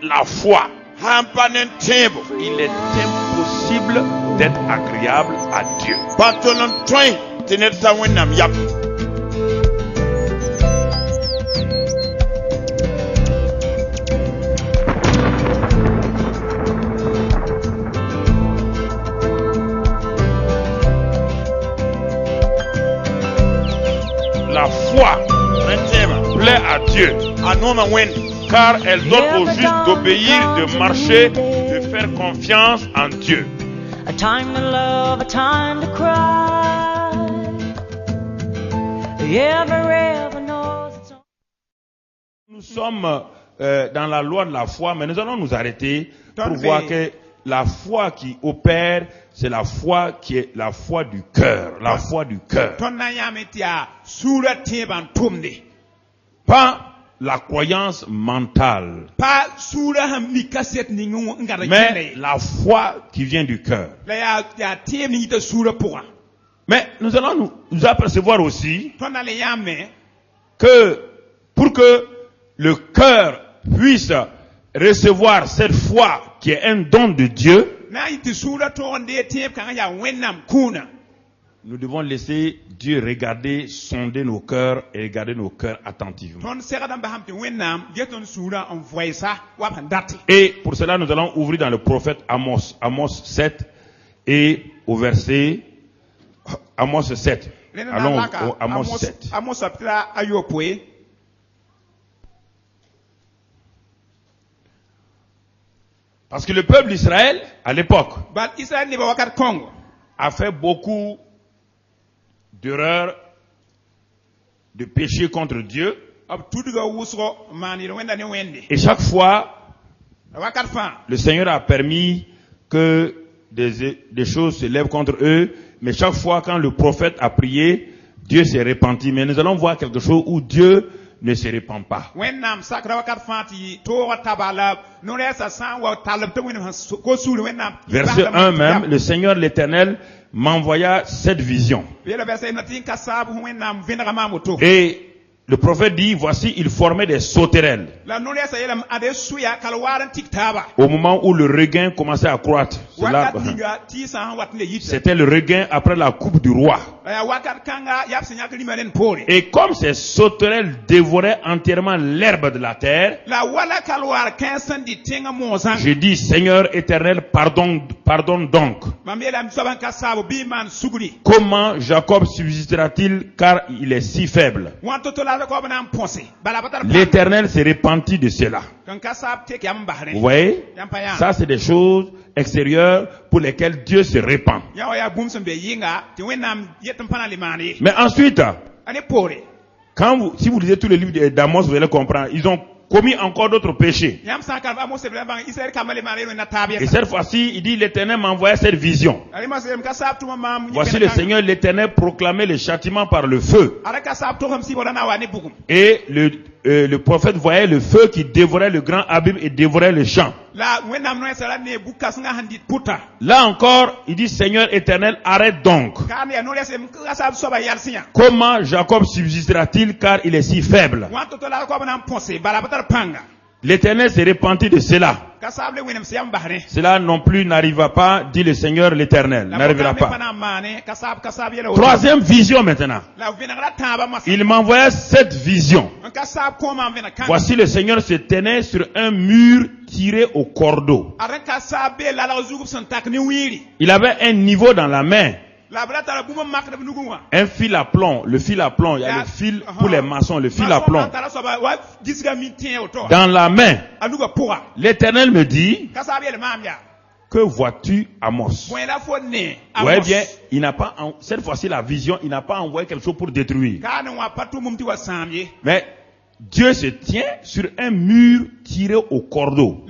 la foi, hampanen tembo il est impossible d'être agréable à Dieu. batonon toy tenet sa wennam yap La foi plaît à Dieu, anoma wen car elle donne au juste d'obéir, de marcher, de faire confiance en Dieu. A time to love, a time to cry. Ever knows its own. Nous sommes dans la loi de la foi, mais nous allons nous arrêter pour Don't voir be- que la foi qui opère, c'est la foi qui est la foi du cœur. La foi du cœur. ton na yametia sura teban tumde Pas la croyance mentale, pa sura ham mi kaset ni ngara mais kene la foi qui vient du cœur. la ya tem ni ta sura pour Mais nous allons nous apercevoir aussi ton na le yame que pour que le cœur puisse recevoir cette foi qui est un don de Dieu, na iti sura to onde tem kan ya wennam kuna nous devons laisser Dieu regarder, sonder nos cœurs et regarder nos cœurs attentivement. ton segadam ba hamti wennam geton sura on voisa wa pandati Et pour cela, nous allons ouvrir dans le prophète Amos, Amos 7 et au verset Amos 7. Allons au Amos 7. amos aptra ayopoe Parce que le peuple d'Israël, à l'époque, bal israel ne ba wakat kongo a fait beaucoup d'erreurs, de péchés contre Dieu. ab tuduga wusro mani wenda ne wende Et chaque fois, wakat fa le Seigneur a permis que des choses se lèvent contre eux. Mais chaque fois, quand le prophète a prié, Dieu s'est repenti. Mais nous allons voir quelque chose où Dieu ne se répand pas. wennam sakra wakat fati to tabala no resa san wa talab to wennam ko sulu wennam Verset 1 même, le Seigneur l'Éternel m'envoya cette vision. yela verset natin kasabu wennam vinra mamoto Et le prophète dit, voici, il formait des sauterelles. la no resa yela ade suya kalwaran tiktaba Au moment où le regain commençait à croître. wakat ninga ti san wat ne yit C'était le regain après la coupe du roi. ya wakat kanga yap sinya klimalen pore Et comme ces sauterelles dévoraient entièrement l'herbe de la terre, la wala kalwar kensan di tenga mozan j'ai dit, Seigneur éternel, pardonne donc. mamela msoban kasabu bi man suguri Comment Jacob subsistera-t-il car il est si faible? wanto to la ko bana ponse bala batar L'Éternel s'est repenti de cela. kan kasab te yam bahre Vous voyez? yam paya Ça, c'est des choses extérieures pour lesquelles Dieu se répand. ya wa ya bumsum be yinga ti wennam yetam pana limani Mais ensuite, ane pore si vous lisez tous les livres d'Amos, vous allez comprendre, ils ont commis encore d'autres péchés. yam sankar ba mo se blan israel kamale mari na tabiya Et cette fois-ci, il dit, l'Éternel m'a envoyé cette vision. ali ma se kasab tu mam Voici le Seigneur l'Éternel proclamer le châtiment par le feu. ara kasab to ham si bodana wa ne bugum Et le prophète voyait le feu qui dévorait le grand abîme et dévorait le champ. la wennam no sala ne bukas nga handit puta Là encore, il dit, Seigneur éternel, arrête donc. kan ya no rese kasab soba yar sinya Comment Jacob subsistera-t-il car il est si faible? wanto to la ko bana ponse bala batar panga L'Éternel s'est repenti de cela. kasab le wennam se yam bahre Cela non plus n'arriva pas, dit le Seigneur l'Éternel. N'arrivera pas. kasab yela Troisième vision maintenant. la vinara taba mas Il m'envoya cette vision. kasab ko mam vena kan Voici le Seigneur se tenait sur un mur tiré au cordeau. ara kasab be la la zugub son tak ni wiri Il avait un niveau dans la main. la brata la buma makra nuguwa Un fil à plomb. Le fil à plomb, il y a le fil pour les maçons, le fil à plomb. Dans la main. L'Éternel me dit, que vois-tu, Amos? Vous voyez bien, il n'a pas, cette fois-ci la vision, il n'a pas envoyé quelque chose pour détruire. Mais Dieu se tient sur un mur tiré au cordeau.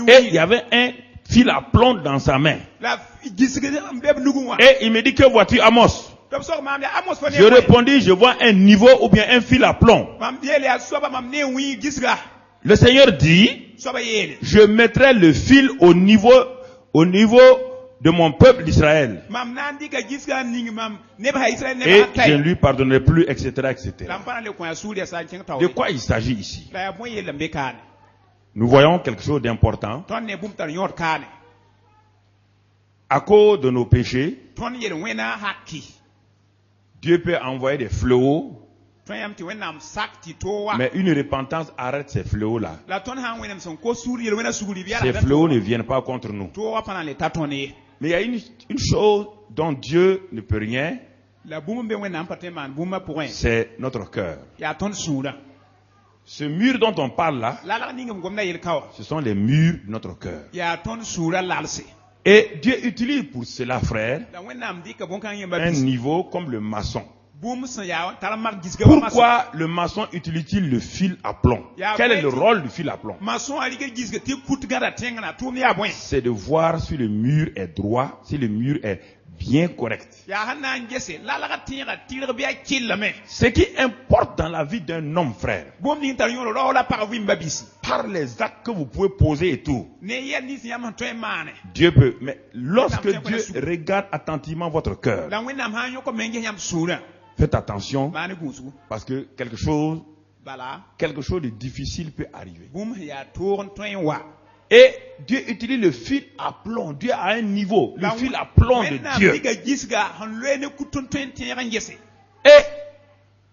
Et il y avait un fil à plomb dans sa main. Et il me dit, que vois-tu, Amos? Je répondis, je vois un niveau ou bien un fil à plomb. Le Seigneur dit, je mettrai le fil au niveau de mon peuple d'Israël. Et je ne lui pardonnerai plus, etc., etc. De quoi il s'agit ici? Nous voyons quelque chose d'important. ton ne bum tar yot kane À cause de nos péchés, ton yel wena hakki Dieu peut envoyer des fléaux, ton yam ti wenam sakti to wa mais une repentance arrête ces fléaux-là. la ton han wenam son ko suri yel wena suguri biya Ces fléaux ne viennent pas contre nous. to wa pana le tatone Mais il y a une chose dont Dieu ne peut rien, la bum be wenam pateman bum pour un c'est notre cœur. ya ton sura Ce mur dont on parle là, la la ningam gomna yel kawa ce sont les murs de notre cœur. ya ton sura lalse Et Dieu utilise pour cela, frère, la wenam di ka bon kan yamba un bis niveau comme le maçon. bum san ya tar mar gisga wa maso Pourquoi le maçon utilise-t-il le fil à plomb? Quel est le rôle du fil à plomb? mason ali ga gisga ti kut gara tengana to mi abon C'est de voir si le mur est droit, si le mur est bien correct. ya hanna ngese la la ga tira tira biya killame Ce qui importe dans la vie d'un homme, frère, bom ni tar yoro ro la par wimba bisi par les actes que vous pouvez poser et tout, ne yen ni yam to mane Dieu peut. Mais lorsque Dieu regarde attentivement votre cœur, la wenam ha yoko menge yam sura faites attention mane gusu parce que quelque chose bala de difficile peut arriver. bum ya tourne to wa Et Dieu utilise le fil à plomb. Dieu a un niveau, le fil à plomb de Dieu. diga gisga han lene kutun to tira ngese Et,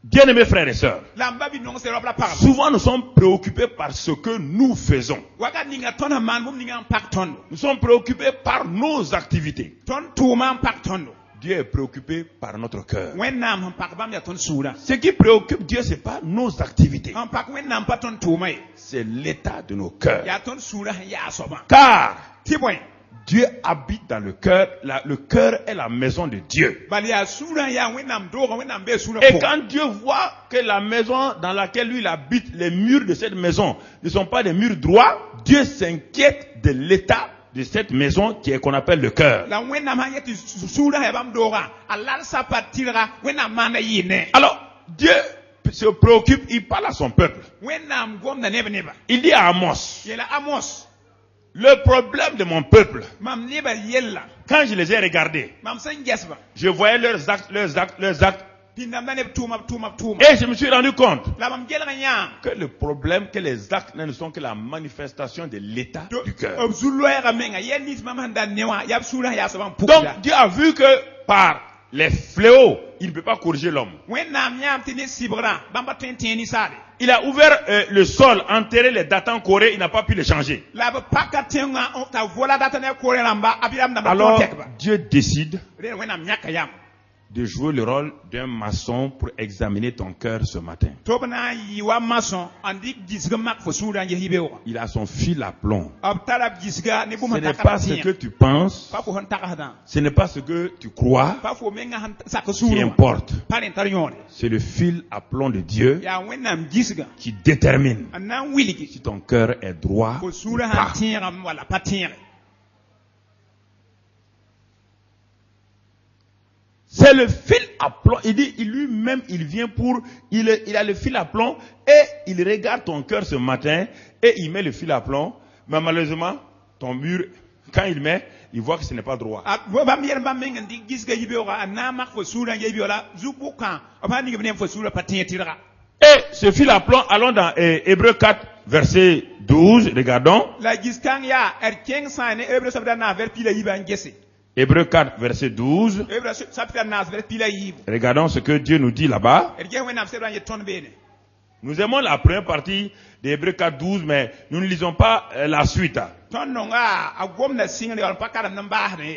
bien-aimés frères et sœurs, la mbabi non se la par souvent nous sommes préoccupés par ce que nous faisons. waga ninga ton man bum ninga pak tondo Nous sommes préoccupés par nos activités. ton tuma pak tondo Dieu est préoccupé par notre cœur. wenam han pak bam ya ton sura Ce qui préoccupe Dieu, ce n'est pas nos activités, han pak wenam pa ton tuma c'est l'état de nos cœurs. ya ton sura ya soba Car ti boy Dieu habite dans le cœur. Le cœur est la maison de Dieu. bali ya sura ya wenam do wenam be sura Et ko quand Dieu voit que la maison dans laquelle lui il habite, les murs de cette maison ne sont pas des murs droits, Dieu s'inquiète de l'état de cette maison qu'on appelle le cœur. la wenam ha yeti sura ya bam do ga alal sa patira wenam mana yine Alors, Dieu se préoccupe, il parle à son peuple. wenam gomna neba neba Il dit à Amos, yela amos le problème de mon peuple, mam neba yella quand je les ai regardés, mam san gesba je voyais leurs actes, pindam na neb tuma et je me suis rendu compte la mam gelga nya que le problème, que les actes ne sont que la manifestation de l'état du cœur. zulloya menga yenni mam handa newa yab sura ya so bam Donc pukda Dieu a vu que par les fléaux, il ne peut pas corriger l'homme. wenam nyam tini sibra bamba tenteni sade Il a ouvert le sol, enterré les datants corés, il n'a pas pu les changer. la ba pakatenga on ta vola data ne kore lamba abiram na ba Alors tekba Dieu décide re wenam nyaka yam de jouer le rôle d'un maçon pour examiner ton cœur ce matin. tobna yiwa mason andi gisga mak fo sura nge hibewa Il a son fil à plomb. ab tarab gisga ne Ce buma n'est pas ce que tu penses, pa fo hon takada ce n'est pas ce que tu crois pa fo menga han saka qui sura importe. palen tar yone C'est le fil à plomb de Dieu ya wenam gisga qui détermine anan wiligi si ton cœur est droit fo ou sura pas. han tira wala patire C'est le fil à plomb. Il dit, lui-même, il vient pour, il a le fil à plomb et il regarde ton cœur ce matin et il met le fil à plomb. Mais malheureusement, ton mur, quand il met, il voit que ce n'est pas droit. bam yer bam menga ndi gisga hibewa anan mak fo sura nge hibewa zubukan abani nge fo sura patire tira Et ce fil à plomb, allons dans Hébreux 4, verset 12, regardons. la giskan ya erkeng sane ebre sabda na ver pila yiba ngese Hébreux 4, verset 12. ebre sabda na ver pila yiba Regardons ce que Dieu nous dit là-bas. erkeng wenam sebra nge ton bene Nous aimons la première partie d'Hébreux 4, 12, mais nous ne lisons pas la suite. ton nonga agomna single wal pakara namba ne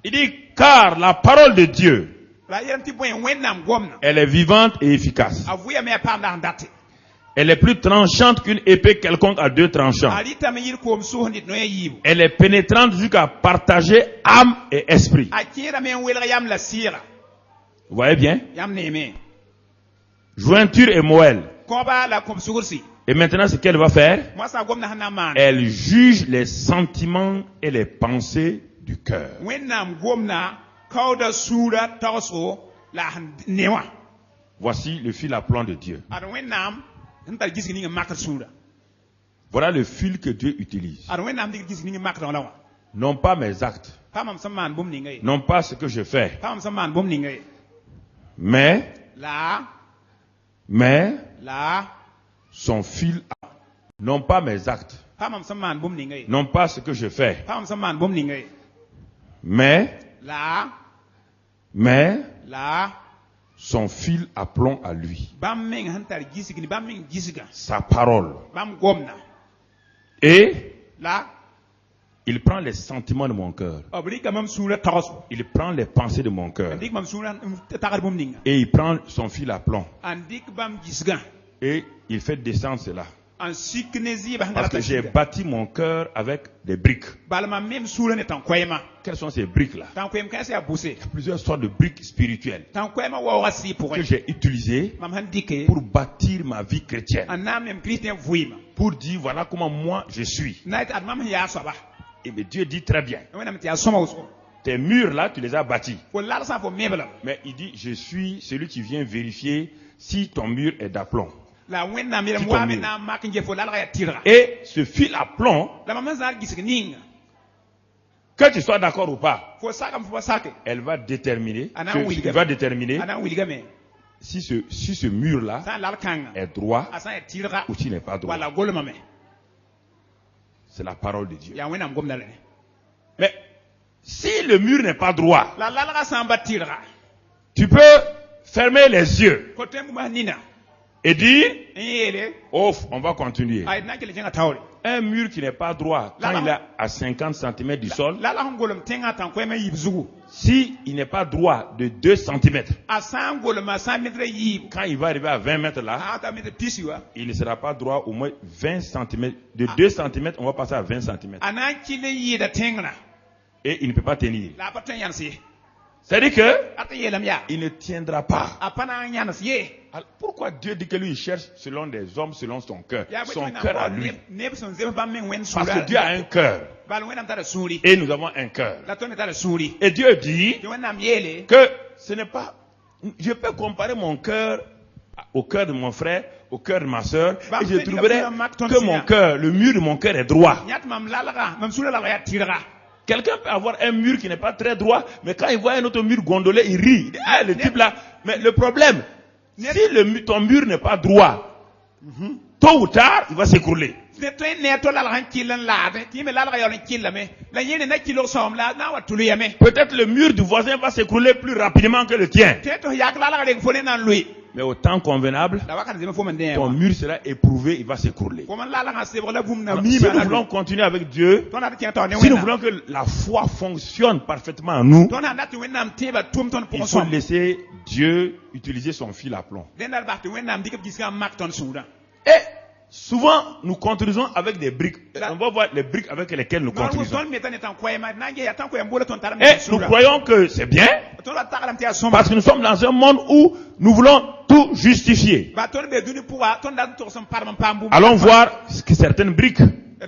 Il dit, car la parole de Dieu, la yanti boy wenam gomna elle est vivante et efficace. avuya me pa na ndate Elle est plus tranchante qu'une épée quelconque à deux tranchants. alita me yir ko mso ndit no yibu Elle est pénétrante jusqu'à partager âme et esprit. akira me welga yam la sira Vous voyez bien? yam ne me Jointure et moelle. ko ba la kom sukursi Et maintenant, ce qu'elle va faire, moi sa gomna hana man elle juge les sentiments et les pensées du cœur. wenam gomna kauda sura taso la newa Voici le fil à plomb de Dieu. ad wenam nta gisgi ni makar sura Voilà le fil que Dieu utilise. ad wenam dig gisgi ni makar lawa Non pas mes actes, pamam saman bum ni ngay non pas ce que je fais, pamam saman bum ni ngay mais la son fil à... Non pas mes actes, pa mam sam man bum ninga non pas ce que je fais, pa mam sam man bum ninga mais la son fil à plomb à lui, bam meng hantar gisigi bam meng gisiga sa parole. bam gomna Et la il prend les sentiments de mon cœur, obrika mam sura taros il prend les pensées de mon cœur, andik mam sura tagar bum ninga et il prend son fil à plomb, andik bam gisiga et il fait descendre cela. en siknezi ba Parce que hangara j'ai bâti mon cœur avec des briques. balma même sura ne tan koyma Quelles sont ces briques-là? tan koyem ka sa bousé Plusieurs sortes de briques spirituelles tan koyma wa wasi pour que j'ai utilisées mam handike pour bâtir ma vie chrétienne. anna même christian vuima Pour dire, voilà comment moi je suis. night ad mam ya saba Et bien Dieu dit très bien. wena mti asoma uso Tes murs-là, tu les as bâtis. fo la sa fo mebla Mais il dit, je suis celui qui vient vérifier si ton mur est d'aplomb. la wena mi Tout mo en mi mieux. na makinje fo la ya tira Et ce fil à plomb, la mam zar gisigi ninga que tu sois d'accord ou pas, fo saka fo saka elle va déterminer, Ana il wilga. va déterminer ana wilga me si ce mur-là sa la kanga est droit asa ya tira ou s'il n'est pas droit. wala golma me C'est la parole de Dieu. ya wena ngomna le Mais si le mur n'est pas droit, la la samba tira tu peux fermer les yeux ko tembu ma nina et dire, yele oh, on va continuer. ay na kele jenga tawri Un mur qui n'est pas droit, quand Là-bas. il est à 50 cm du sol, la ngolom tenga tan koyma yibzugu si il n'est pas droit de 2 cm, asa ngolma 100 mètres yib quand il va arriver à 20 mètres là, ata mètre pisiwa il ne sera pas droit au moins 20 cm. De 2 cm, on va passer à 20 cm. ana kile yida tengna Et il ne peut pas tenir. la patan yansi C'est-à-dire que ata yelam ya il ne tiendra pas. apana yansi ye Alors, pourquoi Dieu dit que lui il cherche selon des hommes, selon son cœur, ya son cœur à lui? nebson zema bam men wen Parce sura que Dieu a un cœur bal wenam tara suri et nous avons un cœur. la tonne tara suri Et Dieu dit yo wenam yele que ce n'est pas. Je peux comparer mon cœur au cœur de mon frère, au cœur de ma soeur, et je trouverai que mon cœur, le mur de mon cœur est droit. nyat mam lalaga mam sura la ya tira Quelqu'un peut avoir un mur qui n'est pas très droit, mais quand il voit un autre mur gondolé, il rit. Il dit, ah, le type là. Mais le problème, si ton mur n'est pas droit, tôt ou tard, il va s'écrouler. ne to ne to la han kilan la de ti me lalaga yo killa me la yene na kilo som la na wa tulu yame Peut-être le mur du voisin va s'écrouler plus rapidement que le tien. te to yak lalaga de fo ne nan lui Mais au temps convenable, la wakan zema fo man de ton mur sera éprouvé, il va s'écrouler. fo man lalaga se la bum na Alors, mi si nous ma voulons continuer avec Dieu, to na ti to ne si nous wena voulons que la foi fonctionne parfaitement en nous, to na ti wenam te ba tum ton il pour faut son laisser Dieu utiliser son fil à plomb. den dal ba te wenam dikap giska mak ton sura Et souvent, nous construisons avec des briques. On va voir les briques avec lesquelles nous non wo construisons. ton metan tan koyma na ge ya tan koyam bola ton taram Et nous croyons que c'est bien, ton la tagalam ti asoma parce que nous sommes dans un monde où nous voulons tout justifier. ba ton be duni pour ton dal to son parman pambu Allons voir ce que certaines briques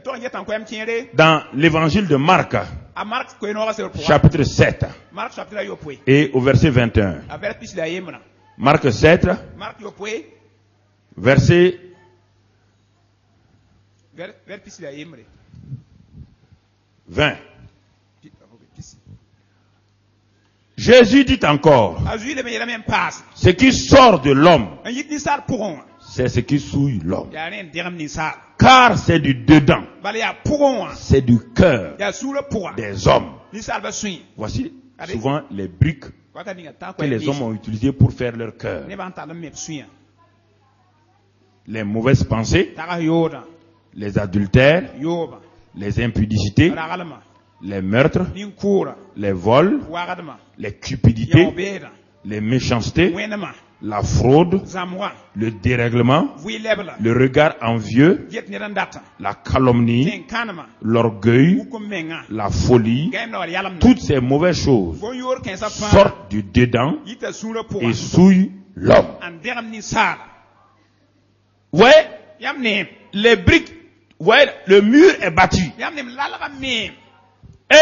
to nge tan koyam tiere dans l'évangile de Marc, a mark ko no wa se pour chapitre 7, mark chapitre yo poe et au verset 21. a ver pis la yemna Marc 7, mark yo poe verset ver pis la yemre 20. Jésus dit encore, azui le me yela men passe ce qui sort de l'homme, en yit ni sar pour c'est ce qui souille l'homme. ya ren diram ni sar Car c'est du dedans, bale ya pour c'est du cœur ya sura pour des hommes. ni sar ba suin Voici Allez. souvent les briques waka ni ta que ko les hommes ont utilisées pour faire leur cœur. ne ban ta me suin Les mauvaises pensées, ta yoda les adultères, yoba les impudicités, ragalma les meurtres, nin kura les vols, wagadma les ya cupidités, obeda les méchancetés, wenama la fraude, zamwa le dérèglement, vui lebla le regard envieux, jet ni data la calomnie, ten kanama l'orgueil, ko menga la folie. gain no yalam Toutes ces mauvaises choses bon yor ken sa pa sortent du dedans yita sura pour et souillent l'homme. an diram ni sar Ouais, yam ne les briques, ouais, le mur est bâti. yam ne lalaga me Et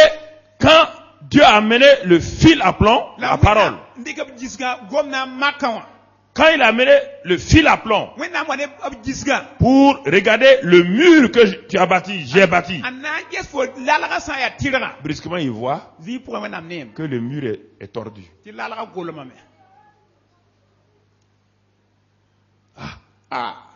quand Dieu a amené le fil à plomb, la parole, ndika gisga gomna makawa quand il a amené le fil à plomb wenna mo ne ab gisga pour regarder le mur que tu as bâti, j'ai bâti, anna ges fo lalaga sa ya tira brusquement il voit vi pour wenna ne que le mur est tordu. ti lalaga goloma me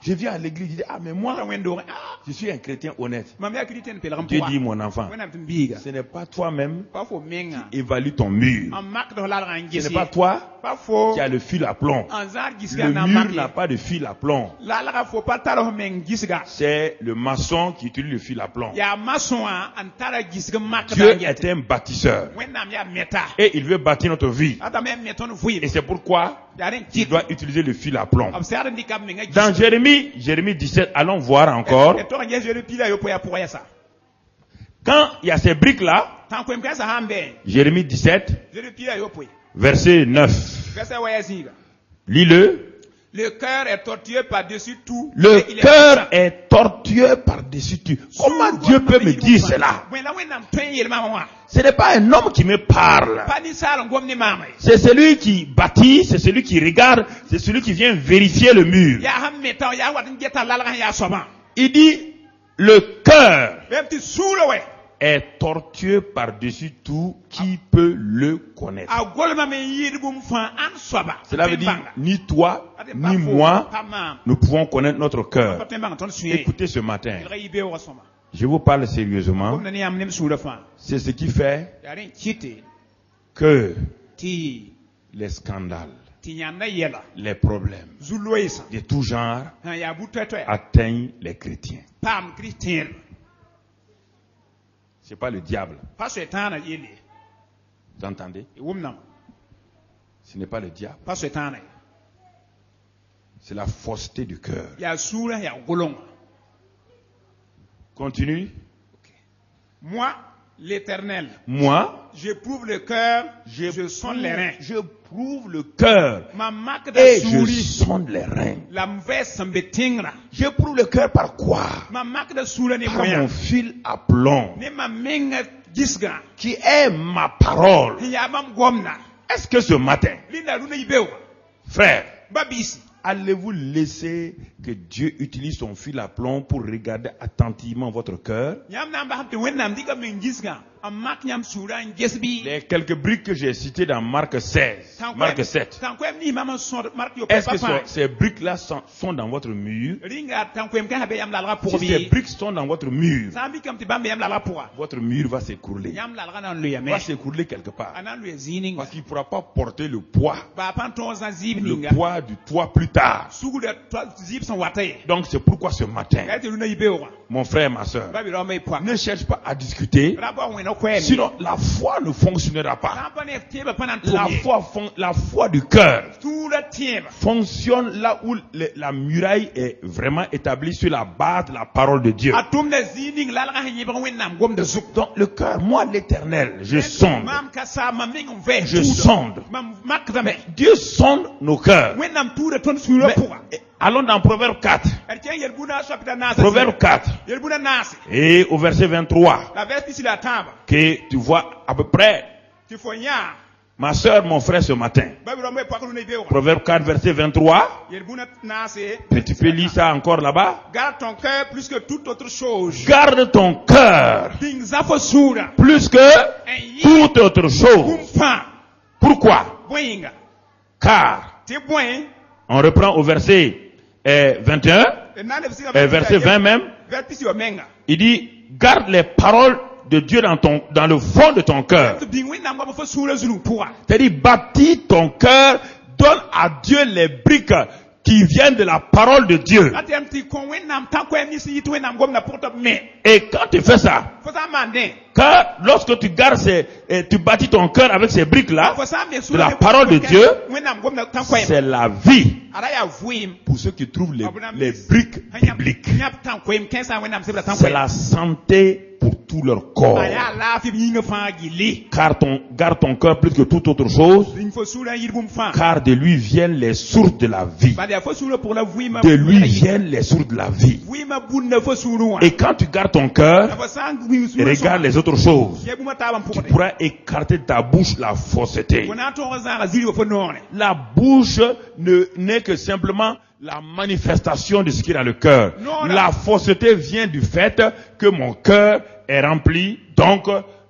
Je viens à l'église, je dis, ah mais moi, wendo ah Je suis un chrétien honnête. Mam ya kriten pelgam Dieu puwa. dit, mon enfant, Wẽnnaam tɩ m biiga. ce n'est pas toi-même Pa fo menga. qui évalue ton mur. N makd f la d n Ce ges n'est pas toi Pa fo. qui as le fil à plomb. N zãad gisga Le na n mur mak n'a ye. pas de fil à plomb. Lalga fo pa tar f meng gisga. C'est le maçon qui utilise le fil à plomb. Yaa maçon wã n tara gisg n makda Dieu n yet. est un bâtisseur. Wẽnnaam yaa meta. Et il veut bâtir notre vie. Adame met tõnd Et vɩɩm. c'est pourquoi Yaa rẽ il kɩt. doit utiliser le fil à plomb. B segd n dɩka b menga Dans Jérémie 17, allons voir encore. Et tog n ges yel pila yo po ya pʋgã yɛsa. Quand il y a ces briques-là, Tãn koem kãsã sãn bɛ. Jérémie 17, Yel pila yo poe. verset 9. Verset wa ya zĩiga. Lis-le. Le cœur est tortueux par-dessus tout. Le et il est cœur puissant. est tortueux par-dessus tout. Comment Dieu peut me dire cela? Bõe la wẽnnaam tõe n yelmame wã. Ce n'est pas un homme qui me parle. Pa ninsaal n gom ne maame. C'est celui qui bâtit, c'est celui qui regarde, c'est celui qui vient vérifier le mur. Yaa sãn me tã yaa wat n geta lalg sẽn yaa soabã. Il dit, le cœur Bɩ b tɩ suulã wɛ. est tortueux par-dessus tout. Qui peut le connaître? A golmame n yɩɩd bũmb fãa ãn soaba. Cela veut dire, ni toi, ni moi, Pa maam. nous pouvons connaître notre Pa cœur. tõe n bãng tõnd sũ ye. Écoutez ce matin, Lga yɩ beoogã sõma. je vous parle sérieusement. Gomda ne yãmb nem suudã fãa. C'est ce qui fait Yaa rẽ kɩte que tɩ les scandales, tɩ yãnda yɛla. les problèmes Zu-loeesã. de tout genre sãn yaa bu-toɛ-toɛ. atteignent les chrétiens. Paam kiristẽedbã. C'est pas le diable. Pa soɛtãanã yelle. Vous entendez? Y wʋmdame. Ce n'est pas le diable. Pa soɛtãanã ye. C'est la fausseté du cœur. Yaa suurã yaa golongã. Continue. Moi, l'Éternel, Moi, j'éprouve le cœur, je sonde les reins. je prouve le cœur Ma marque de et je souris, sonde les reins. la mvès semble tingra. J'éprouve le cœur par quoi? Ma marque de souris n'est Par moyen. mon fil à plomb, Ne ma menga gisga. qui est ma parole. Ya mam gomna. Est-ce que ce matin, Linda runa ibewa. frère, Babisi. allez-vous laisser que Dieu utilise son fil à plomb pour regarder attentivement votre cœur? Yam nam ba hamte wennam diga men gisga. Am mak yam sura en gesbi. Les quelques briques que j'ai citées dans Marc 16, Marc 7, Tankwem ni mama son mark yo est-ce que papa. ces briques-là sont dans votre mur? Ringa tankwem ka be yam lalga pour Si ces bi. briques sont dans votre mur, Sambi kam te bambe yam lalga pour. votre mur va s'écrouler. Yam lalga nan lu yame. Va s'écrouler quelque part. Anan lu zining. Parce qu'il ne pourra pas porter le poids. Ba panton zan Le zibninga. poids du toit plus tard. Sugu de zib son wataye. Donc c'est pourquoi ce matin, Kayte runa ibewa. mon frère, ma soeur, Babi ro me poa. ne cherche pas à discuter. Raba wena kwem. Sinon, la foi ne fonctionnera pas. Kampane teba panan La foi du cœur Tula teba. fonctionne là où la muraille est vraiment établie sur la base de la parole de Dieu. Atum na zining lalga hiba wennam gom de zuk. Donc le cœur, moi l'éternel, je sonde. Mam kasa mam ming ve. Je sonde. Mam mak da me. Dieu sonde nos cœurs. Wennam tura ton sura Mais, pour. allons dans Proverbe 4. Erken yerbuna chapita nasa. Proverbe 4. Yerbuna nasa. Et au verset 23. La verse ici la tamba. Que tu vois à peu près, Tu faut nya. ma soeur, mon frère, ce matin. Babi ro me poa runa ibewa. Proverbe 4, verset 23. Yerbuna nasa. Tu peux lire ça encore là-bas. Garde ton cœur plus que toute autre chose. Garde ton cœur Ding zafo sura. plus que En yi toute autre chose. kumpa. Pourquoi? Boinga. Car, Te boin. on reprend au verset 21, verset 20 même, Vers pisi wa menga. il dit, garde les paroles de Dieu dans le fond de ton cœur. Tu bing wennam gom fo sura zulu pour. C'est-à-dire, bâtis ton cœur, donne à Dieu les briques qui viennent de la parole de Dieu. Atem ti kon wennam tankwem ni si yitu wennam gom na porta me. Et quand tu fais ça, Fo sa mande. lorsque tu gardes tu bâtis ton cœur avec ces briques-là, Fo sa me de la parole de Dieu, wennam gom na tankwem. c'est la vie Ara ya vuim. pour ceux qui trouvent les briques bibliques. Nyap tankwem kensa wennam sebra C'est tankwem. la santé pour tout leur corps. Aya la fi binga fa gili. Garde ton cœur plus que toute autre chose, Ding fo sura yirbum fa. car de lui viennent les sources de la vie. Ba dia fo sura pour la vuima. De lui viennent les sources de la vie. Vuima bunna fo sura. Et quand tu gardes ton cœur, Fo sang vuim sura. regarde les autres choses. Yebuma taban Tu pour. pourras écarter de ta bouche la fausseté. Wona to zara zili fo nore. La bouche n'est que simplement la manifestation de ce qu'il y a dans le cœur. Non, La fausseté vient du fait que mon cœur est rempli donc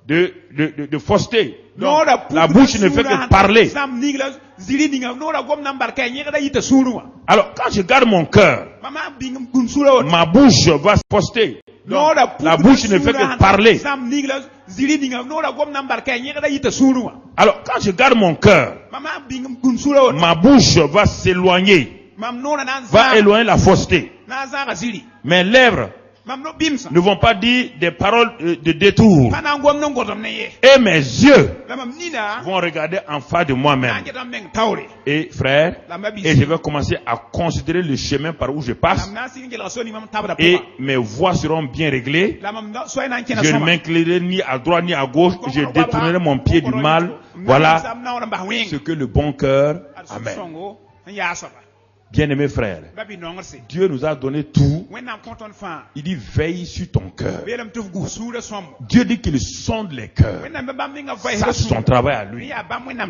de fausseté. No Donc, da la puku bouche da ne fait sura que han parler. sam ningla ziri ninga no da gom nambar kay nyega da yita suru. Alors, quand je garde mon cœur, Mama bing gun sura o. ma bouche va se poster. No Donc, da puku la da bouche ne fait sura que han parler. Sam ningla ziri ninga no da gom nambar kay nyega da yita suru. Alors, quand je garde mon cœur, Mama bing gun sura o. ma bouche va s'éloigner, Mam no na nan va éloigner la fausseté. na za ga ziri. Mes lèvres Mam no bimsa. ne vont pas dire des paroles de détour. Pana ngom no ngotom ne ye. Et mes yeux La mam nina vont regarder en face de moi-même. na ngetam meng tawre. Et frère, La mabi. et je vais commencer à considérer le chemin par où je passe. Mam na singi la soni mam tabda Et puka. mes voies seront bien réglées. La mam no soy nan kena Je ne soma. m'inclinerai ni à droite ni à gauche. Je détournerai mon pied du mal. Voilà ce que le bon cœur. Amen. Bien-aimés frères, Dieu nous a donné tout. Il dit veille sur ton cœur. Dieu dit qu'il sonde les cœurs. Ça, c'est son travail à lui.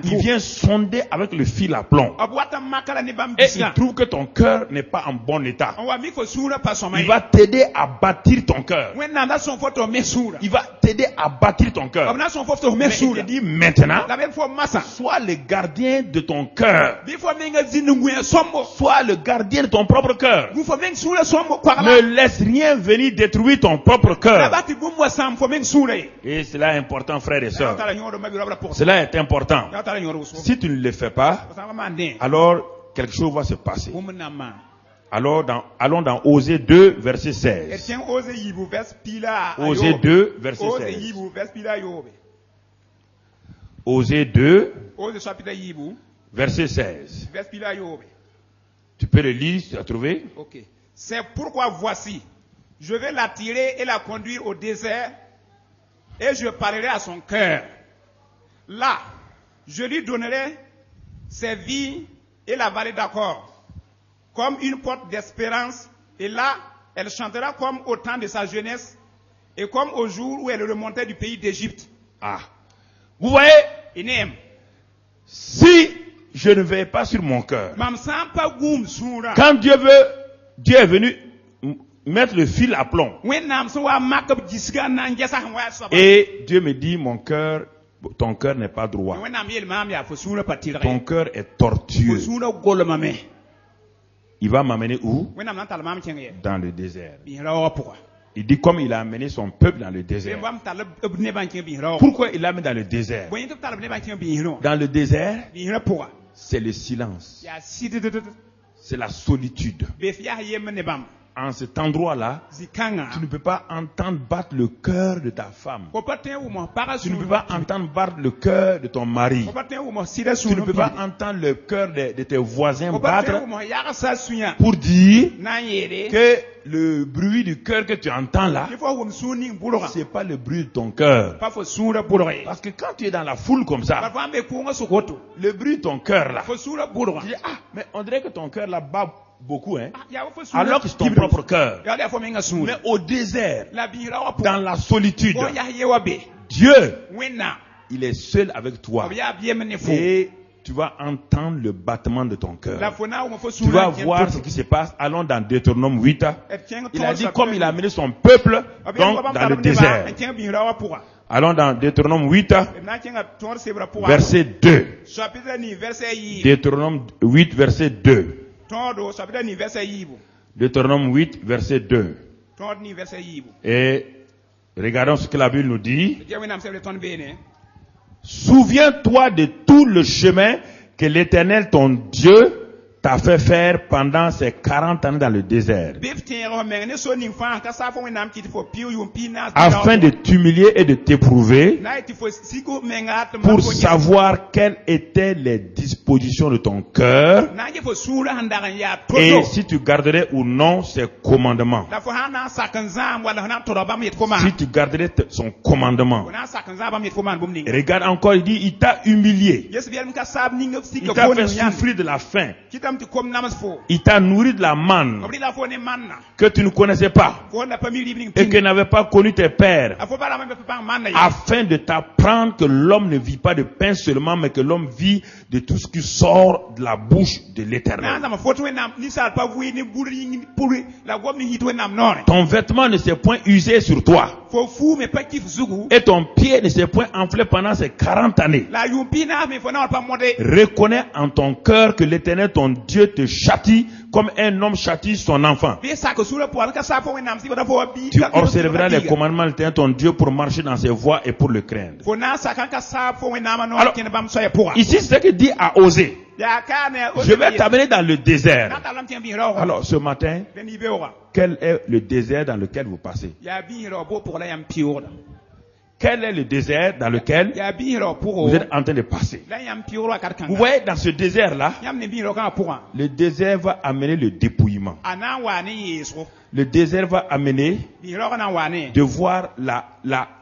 Il vient sonder avec le fil à plomb. Et il trouve que ton cœur n'est pas en bon état. Il va t'aider à bâtir ton cœur. Il va t'aider à bâtir ton cœur. Mais il te dit maintenant, sois le gardien de ton cœur. Sois le gardien de ton propre cœur. Ne laisse rien venir détruire ton propre cœur. Et cela est important, frères et sœurs. Cela est important. Si tu ne le fais pas, alors quelque chose va se passer. Alors, allons dans Osée 2, verset 16. Osée 2, verset 16. Osée 2, verset 16. Tu peux le lire, tu as trouvé? Ok. C'est pourquoi voici, je vais l'attirer et la conduire au désert, et je parlerai à son cœur. Là, je lui donnerai ses vies et la vallée d'accord, comme une porte d'espérance, et là, elle chantera comme au temps de sa jeunesse, et comme au jour où elle remontait du pays d'Égypte. Ah. Vous voyez? Si je ne vais pas sur mon cœur. Quand Dieu est venu mettre le fil à plomb. Et Dieu me dit, ton cœur n'est pas droit. Ton cœur est tortueux. Il va m'amener où? Dans le désert. Il dit comme il a amené son peuple dans le désert. Pourquoi il l'a mis dans le désert? Dans le désert, c'est le silence. C'est la solitude. En cet endroit-là, tu ne peux pas entendre battre le cœur de ta femme. Tu ne peux pas entendre battre le cœur de ton mari. Tu ne peux pas entendre le cœur de tes voisins battre pour dire que le bruit du cœur que tu entends là, c'est pas le bruit de ton cœur. Parce que quand tu es dans la foule comme ça, le bruit de ton cœur là, tu dis, ah, mais on dirait que ton cœur là bat beaucoup, hein? Alors que c'est ton propre cœur. Mais au désert, dans la solitude, Dieu, il est seul avec toi. Et tu vas entendre le battement de ton cœur. Tu vas voir ce qui se passe. Allons dans Deutéronome 8. Il a dit comme il a amené son peuple donc, dans le désert. Allons dans Deutéronome 8, verset 2. Deutéronome 8, verset 2. Deutéronome 8, verset 2. Et regardons ce que la Bible nous dit. Souviens-toi de tout le chemin que l'Éternel, ton Dieu, t'a fait faire pendant ces 40 années dans le désert, afin de t'humilier et de t'éprouver, pour savoir quelles étaient les dispositions de ton cœur, et si tu garderais ou non ses commandements. Si tu garderais son commandement. Et regarde encore, il dit, il t'a humilié. Il t'a fait souffrir de la faim. Il t'a nourri de la manne que tu ne connaissais pas et que n'avaient pas connu tes pères, afin de t'apprendre que l'homme ne vit pas de pain seulement, mais que l'homme vit de tout ce qui sort de la bouche de l'Éternel. Ton vêtement ne s'est point usé sur toi. Fo fu me pa kif zugu. et ton pied ne s'est point enflé pendant ces 40 années, La yumpina me fo na pa modé. reconnais en ton cœur que l'Éternel ton Dieu te châtie comme un homme châtie son enfant. Bi sa ko sura po ka sa fo wenam si ko da fo bi. Tu observeras les commandements de l'Éternel ton Dieu pour marcher dans ses voies et pour le craindre. Fo na sa kan ka sa fo wenam no Alors, ken bam so ya pour. Ici, c'est ce que dit à Osée. Ya ka ne Je vais t'amener dans le désert. Na ta lam tien bi ro. Alors, ce matin, Ben ibe ora. quel est le désert dans lequel vous passez? Ya bi ro bo pour la yam piora. Quel est le désert dans lequel Ya bi ro pour. vous êtes en train de passer? La yam piora ka kan. Vous voyez, dans ce désert-là, Yam ne bi ro kan pour. le désert va amener le dépouillement. Ana wa ni yeso. Le désert va amener Bi ro na wa ni. de voir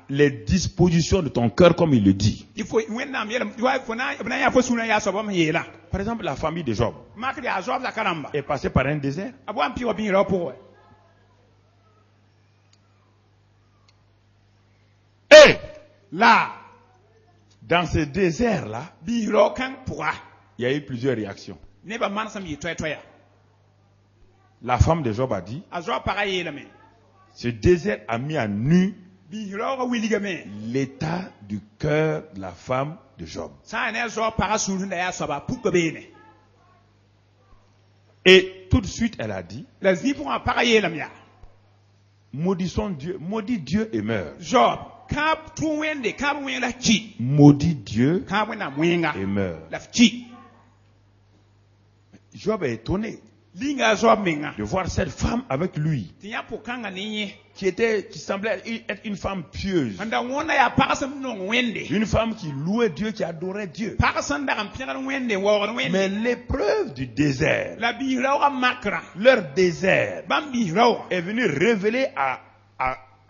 les dispositions de ton cœur comme il le dit. Il faut wenam yelam wa fo na ya fo suna ya so bam yela. Par exemple, la famille de Job Mak ya job la karamba. est passée par un désert. Abo am piwa bi ro pour. Et Là, dans ce désert-là, bi ro kan pour. il y a eu plusieurs réactions. Ne ba man sam yi toy toya. La femme de Job a dit, A job para yela me. ce désert a mis à nu Bi ro wiliga me. l'état du cœur de la femme de Job. Sa ne job para suru na ya so ba puko be ne. Et tout de suite, elle a dit, La zi pour en para yela me ya. maudissons Dieu, maudit Dieu et meurt. Job, ka tu wende, ka wen la chi. Maudit Dieu Ka wen na mwenga. et meurt. La chi. Job est étonné Linga job menga. de voir cette femme avec lui, Tiya pour kanga ni. qui semblait être une femme pieuse. Anda wona ya para sam no wende. Une femme qui louait Dieu, qui adorait Dieu. Para sam da kan pira wende wo wende. Mais l'épreuve du désert, La bi ro makra. leur désert, Bam bi ro. est venu révéler à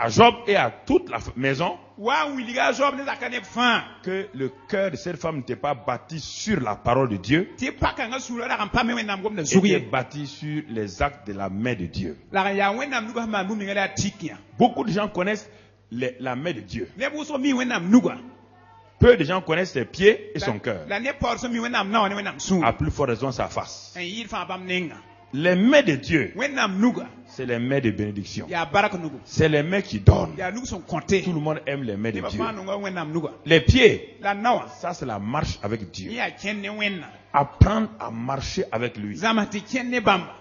Job et à toute la maison Wa wiliga job ne zakane fan. que le cœur de cette femme n'était pas bâti sur la parole de Dieu, Ti paka nga sura da kan pa me wenam gom na était zugiye. bâti sur les actes de la main de Dieu. La ya wenam nuga ma mu mi ngala tikia. Beaucoup de gens connaissent la main de Dieu. Ne bu so mi wenam nuga. Peu de gens connaissent ses pieds et son cœur. La ne por so mi wenam na ne wenam su. À plus forte raison, sa face. En yir fa bam nenga. Les mains de Dieu, Wenam nuga. c'est les mains de bénédiction. Ya baraka nuga. C'est les mains qui donnent. Ya nuga son compté. Tout le monde aime les mains de Ba Dieu. fa nuga wenam nuga. Les pieds, La nawa. ça c'est la marche avec Dieu. Ya kenne wenna. Apprendre à marcher avec lui. Zamati kenne bamba.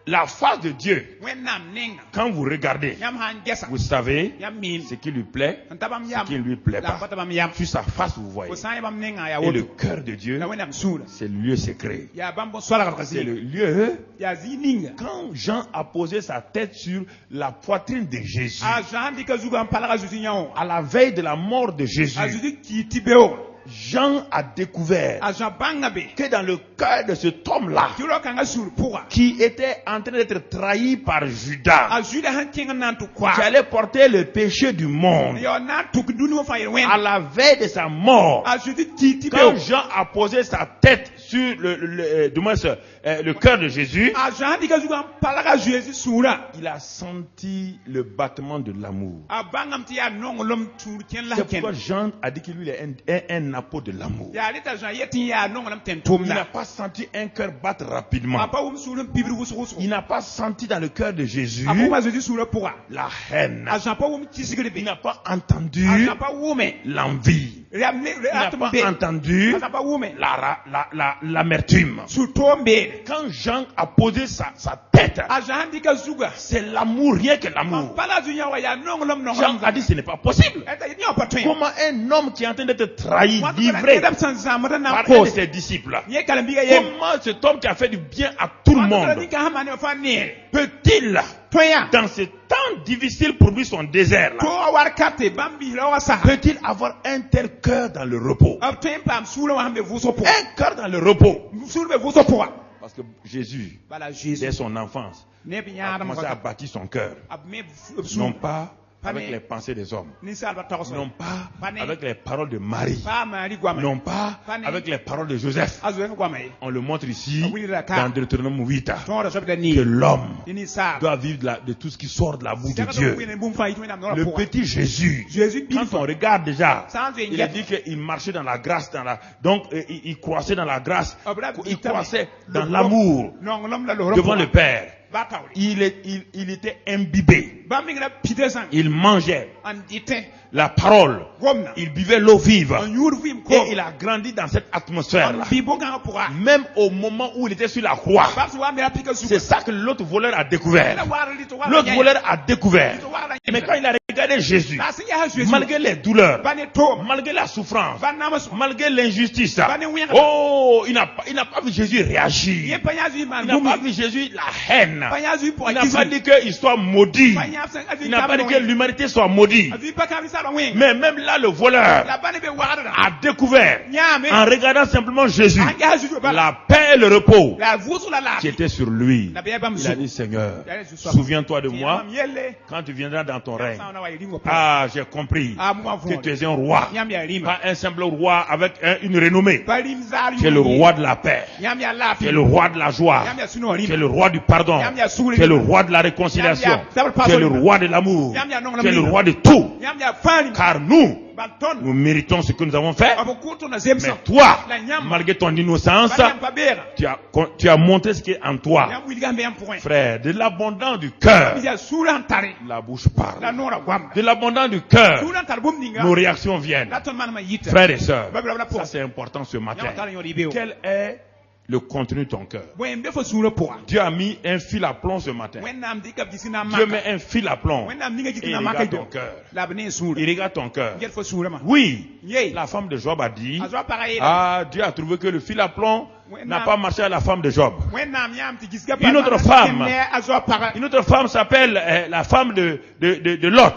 La face de Dieu, Wenam nenga. quand vous regardez, Yam han gesa. vous savez Yam min. ce qui lui plaît, Antabam ce yam. qui ne lui plaît La pas. bata bam yam. Sur sa face, vous voyez. Ko sa bam nenga ya Et le wodo. cœur de Dieu, La wenam sura. c'est le lieu secret. Ya bambo swala C'est kasi. le lieu. Ya zininga. Quand Jean a posé sa tête sur la poitrine de Jésus, A jandi ka zuga palaga zuti nyawo. à la veille de la mort de A Jésus, zuti kiti beo. Jean a découvert A jan banga be. que dans le cœur de cet homme-là, Kiro kanga sur pour. qui était en train d'être trahi par Judas, A juda han kinga nantu kwa. qui allait porter le péché du monde, Yo na tuk dunu fa yen wen. à la veille de sa mort, A zuti kiti quand beo. Jean a posé sa tête sur le cœur de Jésus, A jandi ka zuga palaga Jésus sura. il a senti le battement de l'amour. A bangam ti ya nongolom tur ken la C'est ken. pourquoi Jean a dit que lui il est un apôtre de l'amour. Ya leta jan yeti ya nongolom ten Il tom n'a na. pas senti un cœur battre rapidement. Apa um surun pibri wusu wusu. Il n'a pas senti dans le cœur de Jésus Apa ma Jésus sura pour. la haine. A jan pa um kisigre Il be. n'a pas A entendu jan pa wume. l'envie. Il Il n'a pas entendu A jan pa wume. l'amertume. Sur tombe. Quand Jean a posé sa tête, A jandi ka zuga. c'est l'amour, rien que l'amour. Pala zunya wa ya nongolom Jean nongolom. a dit ce n'est pas possible. Eta ni apa to. Comment un homme qui est en train d'être trahi, livré Livré. par Par un de ses disciples, Ye kalambiga yem. comment cet homme qui a fait du bien à tout le monde peut-il, Toya. dans ce temps difficile pour lui, son désert To là, war kate bambi la wa sa. peut-il avoir un tel cœur dans le repos? Ab tem pam sura wa hambe vuso po. Un cœur dans le repos. Sura be vuso po. Parce que Jésus, Bala dès Jésus. son enfance, Ne a binya commencé à bâtir son cœur. Ab me Non pas Pas avec né. les pensées des hommes. Ni salba tawso. Non pas Pas né. avec les paroles de Marie. Pa mari gwama. Non pas Pas né. avec les paroles de Joseph. Azu en gwama yi. On le montre ici Ah oui, d'accord. dans Deutéronome 8 Ton da sobda que ni. l'homme Ni sa. doit vivre de tout ce qui sort de la bouche de Dieu. Le Le petit Jésus, Jésus quand on regarde déjà, Sans il a dit qu'il marchait dans la grâce, donc il croissait dans la grâce, il croissait dans l'amour devant le Père. Batauli. il était imbibé. Bamingla pidezan. Il mangeait An dite. la parole. Gomna. Il buvait l'eau vive. An yurvim ko. Et il a grandi dans cette atmosphère-là. An bibogan pura. Même au moment où il était sur la croix. Babs wa me apika su. C'est ça que l'autre voleur a découvert. Ela wara lito wara. L'autre voleur a découvert. Lito wara. Mais quand il a regardé Jésus, Na siya ha Jésus. malgré les douleurs, Bane to. malgré la souffrance, Banamasu. malgré l'injustice, Bane oh, il n'a pas vu Jésus réagir. Ye panyazu man. Il n'a pas vu Jésus la haine. Panyazu pour Il n'a pas dit qu'il soit maudit. Il n'a pas dit que l'humanité soit maudite. Mais même là, le voleur a découvert, en regardant simplement Jésus, la paix et le repos qui était sur lui. Il a dit, Seigneur, souviens-toi de moi quand tu viendras dans ton règne. Ah, j'ai compris que tu es un roi. Pas un simple roi avec une renommée. Tu es le roi de la paix. Tu es le roi de la joie. Tu es le roi du pardon. Tu es le roi de la réconciliation. Tu es le roi de l'amour. Tu es le roi de tout. Car nous méritons ce que nous avons fait. Mais toi, malgré ton innocence, tu as montré ce qui est en toi. Frère, de l'abondance du cœur, la bouche parle. De l'abondance du cœur, nos réactions viennent. Frères et sœurs, ça c'est important ce matin. Quel est le contenu de ton cœur? Dieu a mis un fil à plomb ce matin. Dieu met un fil à plomb. Et il regarde ton cœur. Il regarde ton cœur. Oui, la femme de Job a dit, ah, Dieu a trouvé que le fil à plomb n'a pas marché à la femme de Job. Une autre femme s'appelle la femme de Lot.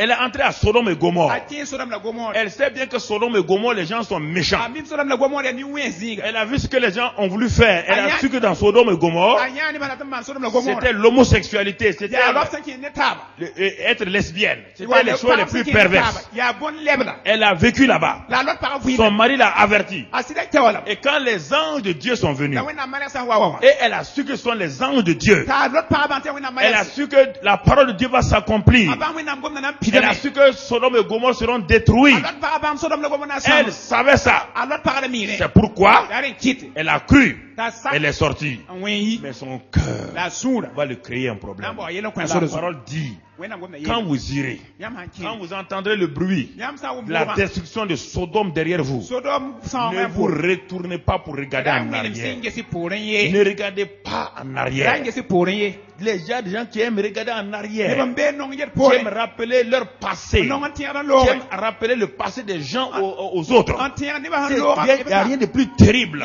Elle est entrée à Sodome et Gomorre. Elle sait bien que Sodome et Gomorre, les gens sont méchants. Elle a vu ce que les gens ont voulu faire. Elle a su que dans Sodome et Gomorre, c'était l'homosexualité, c'était être lesbienne. C'était les choses les plus perverses. Elle a vécu là-bas. Son mari l'a averti. Et quand les anges de Dieu sont venus, et elle a su que ce sont les anges de Dieu, elle a su que la parole de Dieu va s'accomplir. Elle a su que Sodome et Gomorre seront détruits. Elle savait ça. C'est pourquoi elle a cru. Elle est sortie. Mais son cœur va lui créer un problème. La parole dit, quand vous irez, quand vous entendrez le bruit de la destruction de Sodome derrière vous, ne vous retournez pas pour regarder en arrière. Ne regardez pas en arrière. Les gens qui aiment regarder en arrière, qui aiment rappeler leur passé, qui aiment rappeler le passé des gens aux autres. Il n'y a rien de plus terrible.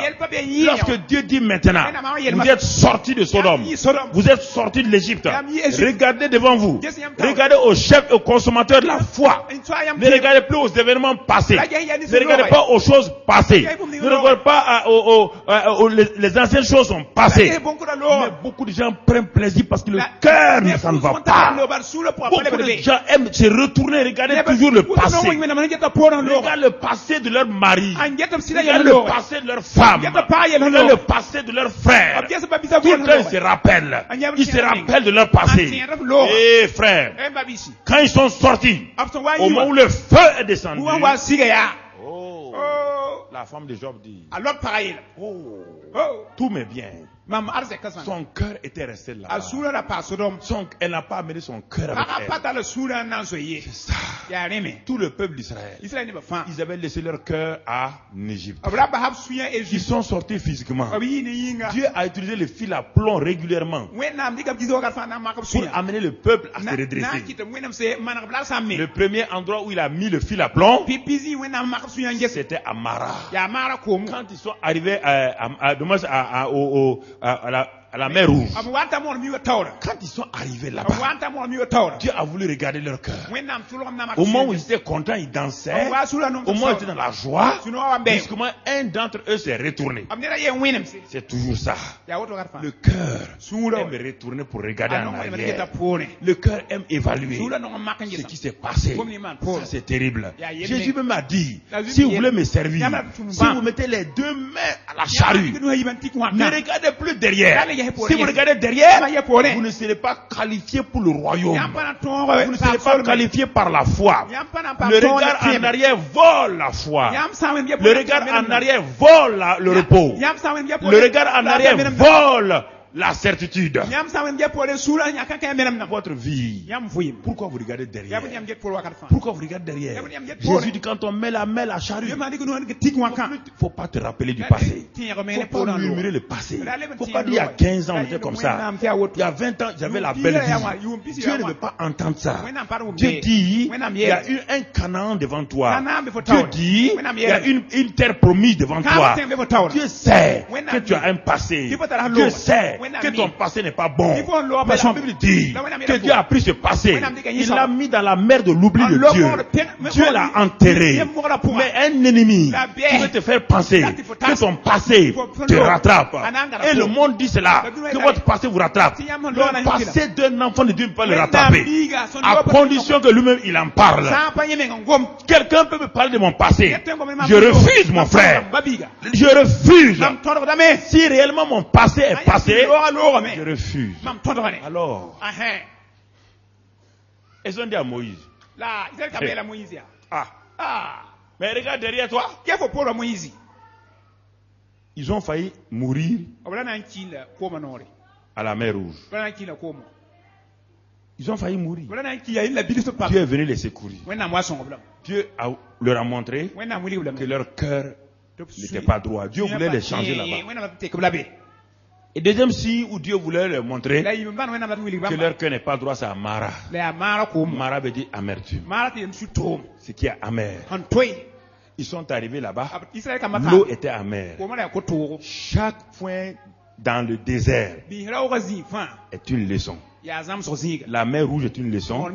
Lorsque Dieu dit maintenant, vous êtes sortis de Sodome, vous êtes sortis de l'Égypte, regardez devant vous, regardez aux chefs et aux consommateurs de la foi. Ne regardez plus aux événements passés, ne regardez pas aux choses passées, ne regardez pas les anciennes choses sont passées. Mais beaucoup de gens prennent plaisir parce que le cœur ne s'en va pas. Beaucoup de gens aiment se retourner, regarder toujours le passé. Regarde le passé de leur mari, regarde le passé de leur femme, regarde le passé de leur frère. Tout le temps ils se rappellent de leur passé. Et frère, quand ils sont sortis, au moment où le feu est descendu, la femme de Job dit, tous mes biens, son cœur était resté là. Elle n'a pas amené son cœur avec elle. C'est ça. Tout le peuple d'Israël, ils avaient laissé leur cœur en Égypte. Ils sont sortis physiquement. Dieu a utilisé le fil à plomb régulièrement pour amener le peuple à se redresser. Le premier endroit où il a mis le fil à plomb, c'était à Mara. Quand ils sont arrivés à la mer Rouge, quand ils sont arrivés là-bas, Dieu a voulu regarder leur cœur. Au moment où ils étaient contents, ils dansaient. Au moment où ils étaient dans la joie, justement, un d'entre eux s'est retourné. C'est toujours ça. Le cœur aime retourner pour regarder en arrière. Le cœur aime évaluer ce qui s'est passé. Ça, c'est terrible. Jésus même a dit, si vous voulez me servir, si vous mettez les deux mains à la charrue, ne regardez plus derrière. Si vous regardez derrière, vous ne serez pas qualifié pour le royaume. Vous ne serez pas qualifié par la foi. Le regard en arrière vole la foi. Le regard en arrière vole le repos. Le regard en arrière vole la certitude. Votre vie. Pourquoi vous regardez derrière? Pourquoi vous regardez derrière? Jésus dit quand on met la main à la charrue, il ne faut pas te rappeler du passé. Il ne faut pas murmurer le passé. Il ne faut pas dire il y a 15 ans on était comme ça. Il y a 20 ans j'avais la belle vie. Dieu ne veut pas entendre ça. Dieu dit il y a eu un Canaan devant toi. Dieu dit il y a une terre promise devant toi. Dieu sait que tu as un passé. Dieu sait que ton passé n'est pas bon. Mais la Bible dit que Dieu a pris ce passé, il l'a mis dans la mer de l'oubli de Dieu. Dieu l'a enterré. Mais un ennemi qui veut te faire penser que ton passé te rattrape. Et le monde dit cela, que votre passé vous rattrape. Le passé d'un enfant de Dieu ne peut pas le rattraper, à condition que lui-même il en parle. Quelqu'un peut me parler de mon passé. Je refuse, mon frère. Je refuse. Si réellement mon passé est passé, je refuse. Alors, ils ont dit à Moïse. Mais regarde derrière toi. Ils ont failli mourir à la mer Rouge. Ils ont failli mourir. Dieu est venu les secourir. Dieu leur a montré que leur cœur n'était pas droit. Dieu voulait les changer là-bas. Et deuxième signe où Dieu voulait leur montrer que leur cœur n'est pas droit, c'est à Mara. Mara veut dire amertume. Ce qui est amer. Ils sont arrivés là-bas. L'eau était amère. Chaque point dans le désert est une leçon. La mer Rouge est une leçon.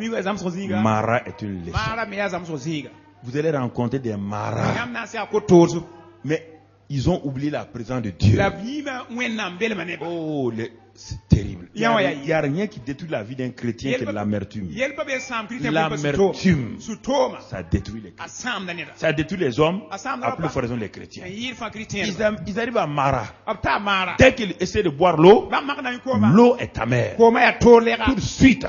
Mara est une leçon. Vous allez rencontrer des maras. Mais ils ont oublié la présence de Dieu. Oh, c'est terrible. Il n'y a rien qui détruit la vie d'un chrétien que l'amertume. L'amertume, ça détruit les chrétiens. Ça détruit les hommes, à plus forte raison les chrétiens. Ils arrivent à Mara. Dès qu'ils essaient de boire l'eau, l'eau est amère. Tout de suite,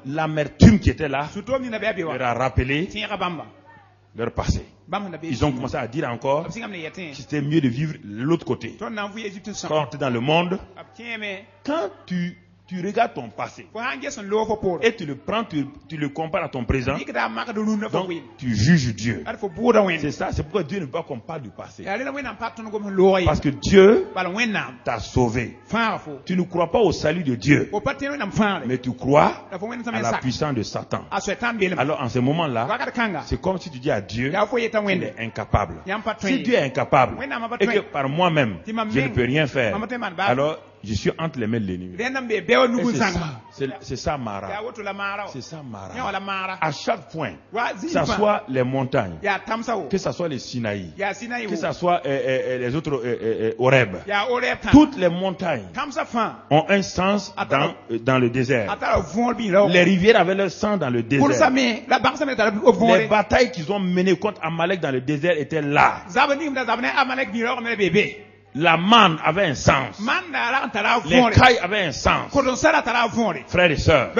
l'amertume qui était là leur a rappelé leur passé. Ils ont commencé à dire encore que c'était mieux de vivre de l'autre côté. Quand tu es dans le monde, quand tu regardes ton passé et tu le prends, tu le compares à ton présent, donc tu juges Dieu. C'est ça, c'est pourquoi Dieu ne veut pas qu'on parle du passé. Parce que Dieu t'a sauvé. Tu ne crois pas au salut de Dieu, mais tu crois à la puissance de Satan. Alors en ce moment-là, c'est comme si tu dis à Dieu qu'il est incapable. Si Dieu est incapable et que par moi-même je ne peux rien faire, alors je suis entre les mains de l'ennemi. C'est ça Mara. C'est ça Mara. À chaque point, que ce soit les montagnes, que ce soit les Sinaï, que ce soit les autres Horeb, toutes les montagnes ont un sens dans le désert. Les rivières avaient leur sang dans le désert. Les batailles qu'ils ont menées contre Amalek dans le désert étaient là. La manne avait un sens. Les cailles avaient un sens. Frères et sœurs,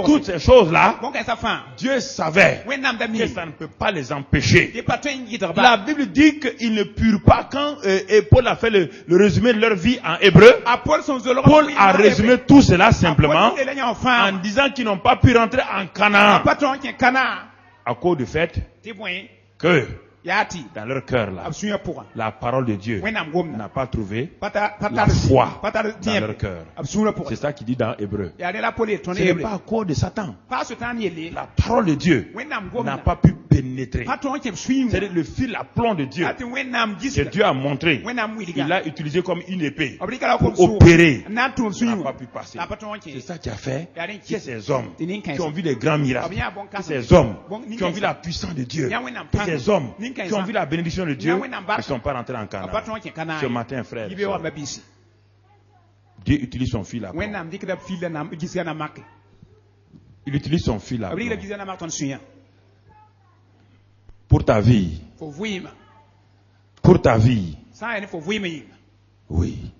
toutes ces choses-là, Dieu savait que ça ne peut pas les empêcher. La Bible dit qu'ils ne purent pas quand Paul a fait le résumé de leur vie en hébreu. Paul a résumé tout cela simplement en disant qu'ils n'ont pas pu rentrer en Canaan à cause du fait que dans leur cœur là, la parole de Dieu n'a pas trouvé la foi dans leur cœur. C'est ça qu'il dit dans Hébreu. Ce n'est pas à cause de Satan. La parole de Dieu n'a pas pu pénétrer. C'est le fil à plomb de Dieu que Dieu a montré. Il l'a utilisé comme une épée pour opérer. Ça n'a pas pu passer. C'est ça qui a fait que ces hommes qui ont vu des grands miracles, que ces hommes qui ont vu la puissance de Dieu, que ces hommes qui ont vu la bénédiction de Dieu ne sont pas rentrés en Canaan. Ce matin, frère, Dieu utilise son fil à plomb. Il utilise son fil à plomb. Pour ta vie. Pour ta vie. Oui.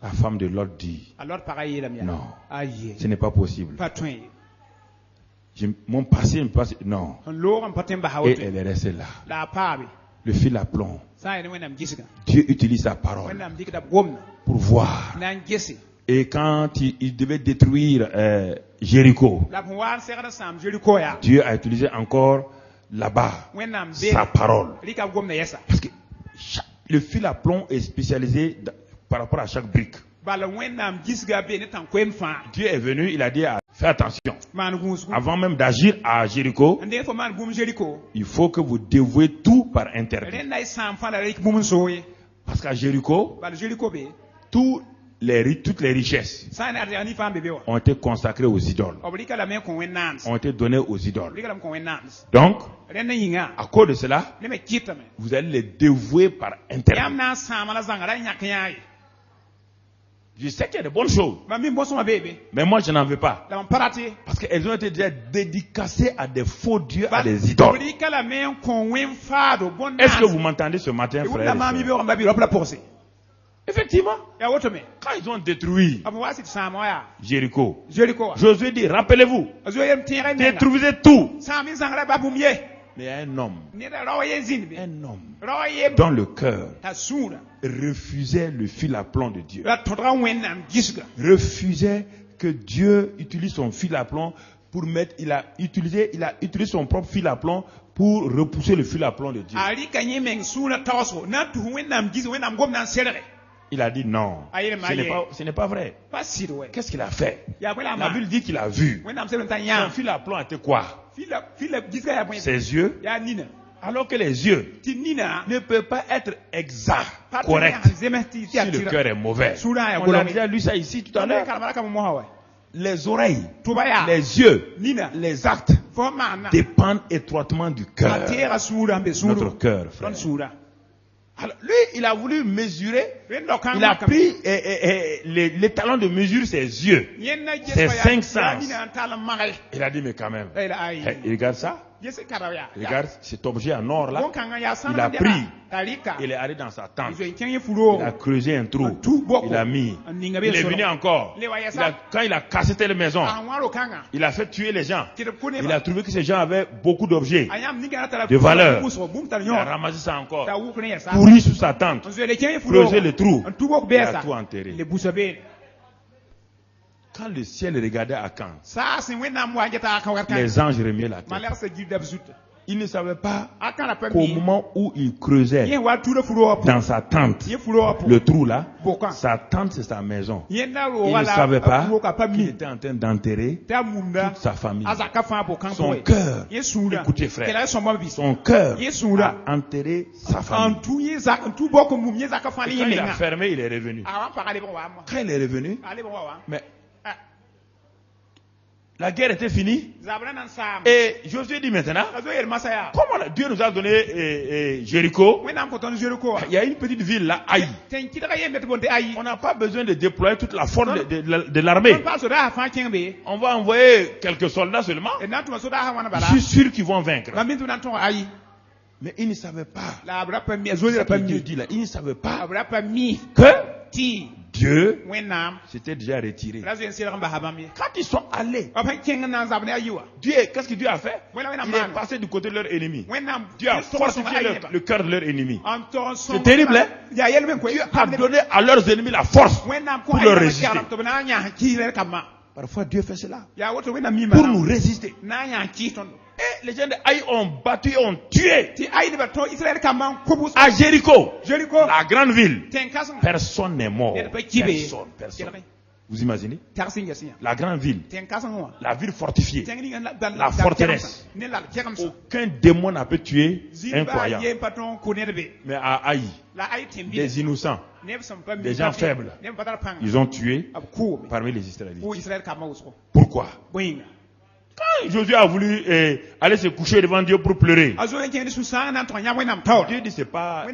La femme de Lot dit, Alors pareil la mienne. non, Aïe. ce n'est pas possible. Pas toi. Mon passé me passe, non. On l'or en patin Et bahaote. elle est restée là. La pabe. Le fil à plomb. Ça est wenam gisga. Dieu utilise sa parole Wenam dikda gomna. pour voir. Nan gesi. Et quand il devait détruire Jéricho, La pouvoir serra sam Jericho ya. Dieu a utilisé encore là-bas Wenam be. sa parole. Rika gomna yesa. Parce que le fil à plomb est spécialisé par rapport à chaque brique. Bala wenam gisga be ne tan kwem fa. Dieu est venu, il a dit, fais attention. Man gumsku. Avant même d'agir à Jéricho, Ande fo man gum Jericho. il faut que vous dévouez tout par interdit. Ren nay sam fa la rik mum soye. Parce qu'à Jéricho, Bala Jericho be. toutes les richesses Ça na ani fa be wa. ont été consacrées aux idoles, Obrika la men kon wenans. ont été données aux idoles. Obrika la kon wenans. Donc, Ren na yinga. à cause de cela, Ne me kitame. vous allez les dévouer par interdit. Yam na sam la zangara nyakya. Je sais qu'il y a de bonnes choses, Mami bosso ma bébé. mais moi je n'en veux pas. La parati. Parce qu'elles ont été déjà dédicacées à des faux dieux, à des idoles. Obrika la men kon wen fado bon. Est-ce que vous m'entendez ce matin, frère? La mami be on babi la poser. Effectivement, Ya wotome. quand ils ont détruit Abu wasi sama ya. Jéricho, Jericho. Josué dit, rappelez-vous, Azo yem tire ne. détruisez tout. Sami zangara babumye. Mais il y a un homme, Ne da rawaye zinbe. un homme Rawaye dont le cœur ta sura. refusait le fil à plomb de Dieu. La todra wenam gisga. Refusait que Dieu utilise son fil à plomb pour mettre, il a utilisé son propre fil à plomb pour repousser le fil à plomb de Dieu. Ali kanye men sura tawaso. Na tu wenam gisga wenam gom nan serre. Il a dit non, ce n'est pas vrai. Pas sir ouais. Qu'est-ce qu'il a fait? Ya bela La ma. Bible dit qu'il a vu. Wenam se tan Son ya. fil à plomb était quoi? Fila gisga ya bwen. Ses yeux. Ya nina. Alors que les yeux Ti nina. ne peuvent pas être exacts, corrects, si le cœur est mauvais. On l'a déjà lu ça ici tout à l'heure. Les oreilles, les yeux, les actes dépendent étroitement du cœur. Notre cœur, frère. Alors, lui, il a voulu mesurer, il a pris les talons de mesure ses yeux, ses 5 sens. Il a dit, mais quand même, il regarde ça, regarde cet objet en or là, il a pris, il est allé dans sa tente, il a creusé un trou, il a mis, il est venu encore, quand il a cassé telle maison, il a fait tuer les gens, il a trouvé que ces gens avaient beaucoup d'objets, de valeur, il a ramassé ça encore, pourri sous sa tente, creusé le trou, il a tout enterré. Quand le ciel regardait à Caen, les anges remuaient la tête. Il ne savait pas qu'au moment où il creusait dans sa tente, le trou là, sa tente c'est sa maison. Il ne savait pas qu'il était en train d'enterrer toute sa famille. Son cœur, écoutez frère, son cœur a enterré sa famille. Quand il a fermé, il est revenu. Quand il est revenu, mais la guerre était finie. Et Josué dit maintenant, comment Dieu nous a donné Jéricho? Il y a une petite ville là, Haï. On n'a pas besoin de déployer toute la force de l'armée. On va envoyer quelques soldats seulement. Je suis sûr qu'ils vont vaincre. Mais il ne savait pas. Dieu dit là, il ne savait pas que Dieu s'était déjà retiré. Quand ils sont allés, Dieu, qu'est-ce que Dieu a fait? Il est passé du côté de leur ennemi. Dieu a fortifié le cœur de leur ennemi. C'est terrible, hein? Dieu a donné à leurs ennemis la force pour leur résister. Parfois Dieu fait cela pour nous résister. Et les gens de Haï ont battu, ont tué. À Jéricho, la grande ville, personne n'est mort. Personne. Vous imaginez? La grande ville, la ville fortifiée, la forteresse. Aucun démon n'a pu tuer un croyant. Mais à Haï, des innocents, des gens faibles, ils ont tué parmi les Israélites. Pourquoi? Quand Josué a voulu aller se coucher devant Dieu pour pleurer, Dieu dit c'est pas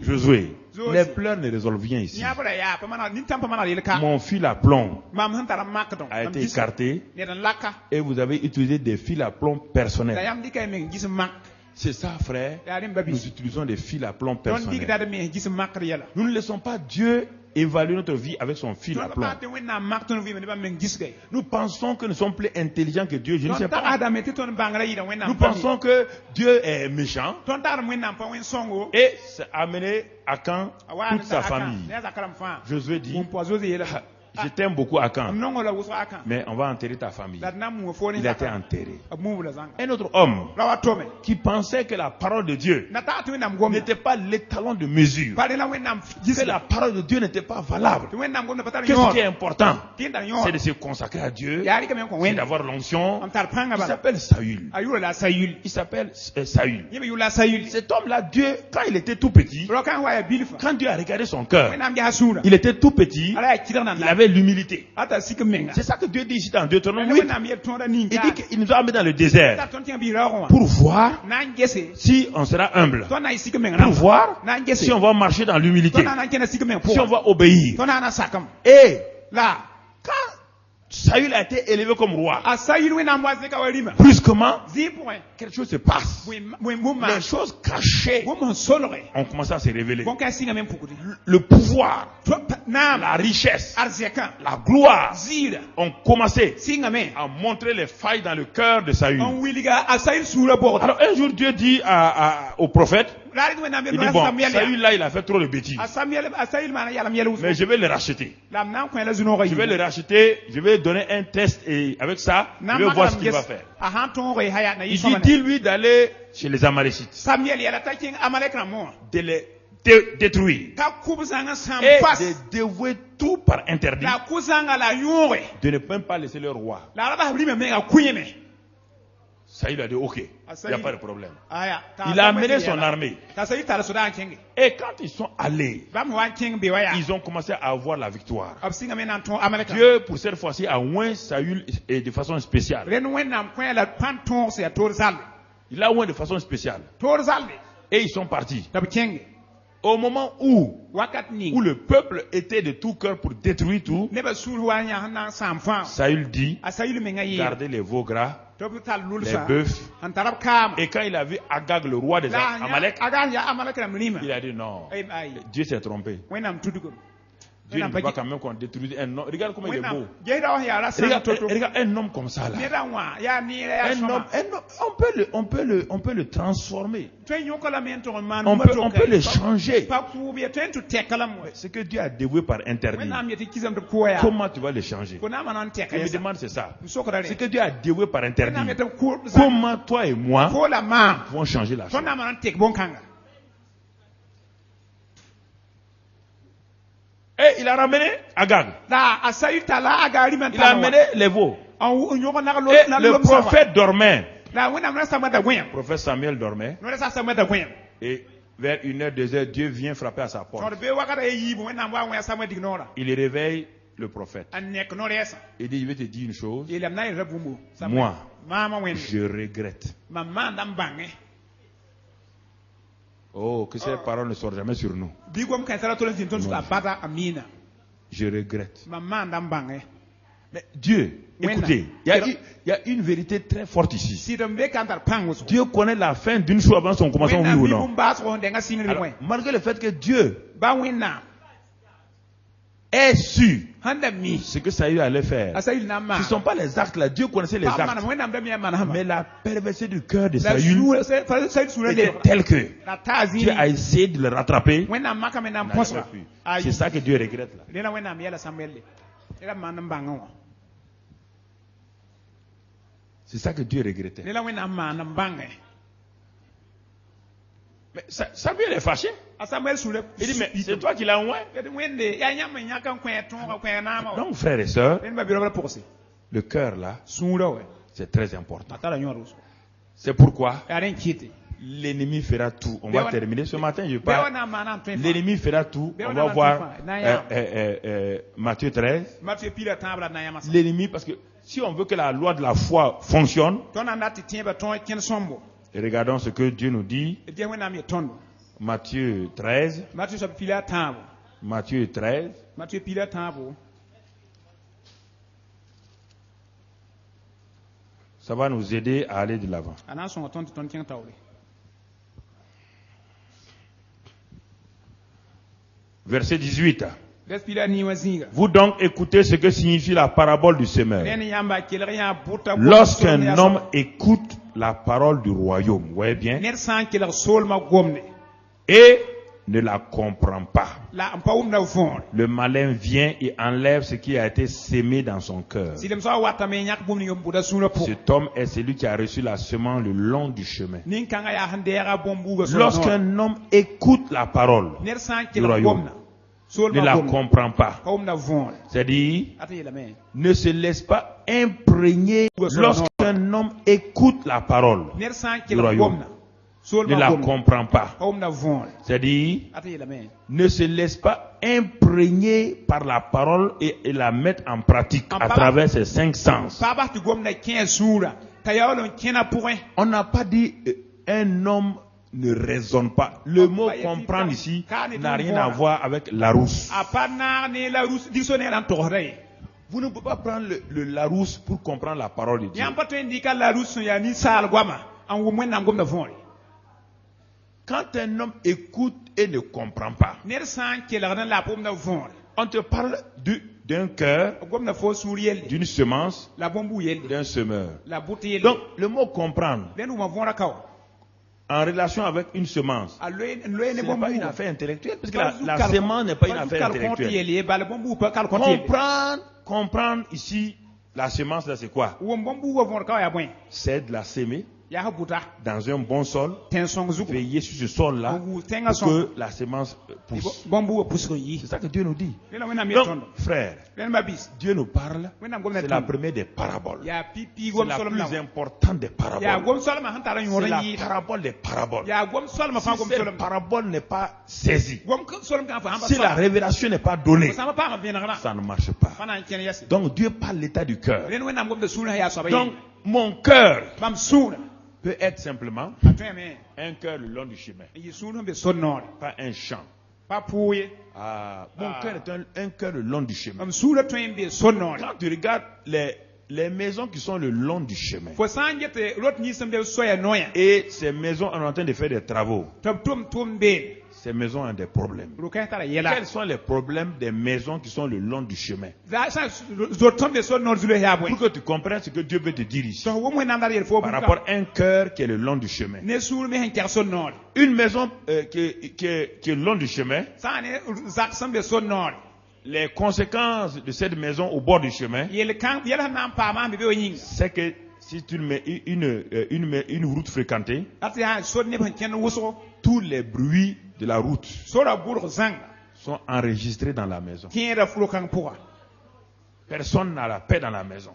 Josué. Les pleurs ne résolvent rien ici. Mon fil à plomb a été écarté et vous avez utilisé des fils à plomb personnels. C'est ça, frère. Nous utilisons des fils à plomb personnels. Nous ne laissons pas Dieu évaluer notre vie avec son fil à plomb. Nous pensons que nous sommes plus intelligents que Dieu. Je ne sais pas. Nous pensons que Dieu est méchant et ça a amené Akan toute sa famille. Josué dit, je t'aime beaucoup Akan, mais on va enterrer ta famille. Il a été enterré. Un autre homme qui pensait que la parole de Dieu n'était pas l'étalon de mesure, que la parole de Dieu n'était pas valable, que ce qui est important, c'est de se consacrer à Dieu, c'est d'avoir l'onction. Il s'appelle Saül. Il s'appelle Saül. Cet homme-là, Dieu, quand il était tout petit, quand Dieu a regardé son cœur, il était tout petit, il avait l'humilité. C'est ça que Dieu dit ici dans Deutéronome 8. Il dit qu'il nous a mis dans le désert pour voir si on sera humble, pour voir si on va marcher dans l'humilité, si on va obéir. Et là, quand Saül a été élevé comme roi, brusquement, quelque chose se passe. Les choses cachées ont commencé à se révéler. Le pouvoir, la richesse, la gloire ont commencé à montrer les failles dans le cœur de Saül. Alors un jour Dieu dit au prophète, il dit bon, Saül là il a fait trop de bêtises, mais je vais le racheter. Je vais le racheter, je vais donner un test et avec ça, je vais voir ce qu'il va faire. Il dit dis-lui d'aller chez les Amalécites, de les détruire et de dévouer tout par interdit, de ne même pas laisser leur roi. Saül a dit ok, il n'y a pas de problème. Il a amené son armée. Et quand ils sont allés, ils ont commencé à avoir la victoire. Dieu, pour cette fois-ci, a oint Saül de façon spéciale. Il a oint de façon spéciale. Et ils sont partis. Au moment où le peuple était de tout cœur pour détruire tout, Saül dit, gardez les veaux gras, les bœufs. Et quand il a vu Agag, le roi des Amalek, il a dit non, Dieu s'est trompé. Dieu ne veut pas quand même qu'on détruise un homme. Regarde comment il est beau. Regarde un homme comme ça là. Un homme, on peut le transformer. On peut le changer. Ce que Dieu a dévoué par interdit, comment tu vas le changer? Il me demande c'est ça. Ce que Dieu a dévoué par interdit, comment toi et moi vont changer la chose? Et il a ramené Agag. Il a amené les veaux. Et le prophète dormait. Le prophète Samuel dormait. Et vers 1h, 2h, Dieu vient frapper à sa porte. Il réveille le prophète. Il dit, je vais te dire une chose. Moi, je regrette. Oh, que ces paroles ne sortent jamais sur nous. Je regrette. Mais Dieu, écoutez, il y a une vérité très forte ici. Dieu connaît la fin d'une chose avant son commencement, oui ou non? Alors, malgré le fait que Dieu est sûr ce que Saül allait faire, ce ne sont pas les actes là. Dieu connaissait les actes. Mais la perversité du cœur de Saül était telle que Dieu a essayé de le rattraper. C'est ça que Dieu regrette là. C'est ça que Dieu regrettait. Mais Samuel est fâché. Il dit, mais c'est toi qui l'as oint. Donc, frères et sœurs, le cœur là, c'est très important. C'est pourquoi l'ennemi fera tout. On va terminer. Ce matin, je parle. L'ennemi fera tout. On va voir Matthieu 13. L'ennemi, parce que si on veut que la loi de la foi fonctionne, et regardons ce que Dieu nous dit. Matthieu 13. Matthieu 13. Ça va nous aider à aller de l'avant. Verset 18. Vous donc écoutez ce que signifie la parabole du semeur. Lorsqu'un homme écoute la parole du royaume, vous voyez bien, et ne la comprend pas, le malin vient et enlève ce qui a été sémé dans son cœur. Cet homme est celui qui a reçu la semence le long du chemin. Lorsqu'un homme écoute la parole du royaume, ne la comprend pas, c'est-à-dire ne se laisse pas imprégner. Lorsqu'un homme écoute la parole du royaume, ne la comprend pas, c'est-à-dire ne se laisse pas imprégner par la parole et la mettre en pratique à travers ses 5 sens. On n'a pas dit un homme ne raisonne pas. Le mot comprendre ici n'a rien à voir avec Larousse. Vous ne pouvez pas prendre le Larousse pour comprendre la parole de Dieu. Quand un homme écoute et ne comprend pas, on te parle d'un cœur, d'une semence, d'un semeur. Donc, le mot comprendre, en relation avec une semence, ce n'est pas une affaire intellectuelle, parce que la semence n'est pas une affaire intellectuelle. Comprendre ici, la semence, là, c'est quoi? C'est de la semer dans un bon sol, veiller sur ce sol-là pour que la semence pousse. C'est ça que Dieu nous dit. Donc, frère, Dieu nous parle, c'est la première des paraboles. C'est la plus importante des paraboles. C'est la parabole des paraboles. Si cette parabole n'est pas saisie, si la révélation n'est pas donnée, ça ne marche pas. Donc Dieu parle de l'état du cœur. Donc mon cœur peut être simplement un cœur le long du chemin, pas un champ. Mon cœur est un cœur le long du chemin. Quand tu regardes les maisons qui sont le long du chemin, et ces maisons sont en train de faire des travaux, ces maisons ont des problèmes. Quels sont les problèmes des maisons qui sont le long du chemin? Pour que tu comprennes ce que Dieu veut te dire ici. Par rapport à un cœur qui est le long du chemin. Une maison qui est le long du chemin, les conséquences de cette maison au bord du chemin, c'est que si tu mets une route fréquentée, tous les bruits de la route sont enregistrés dans la maison. Personne n'a la paix dans la maison.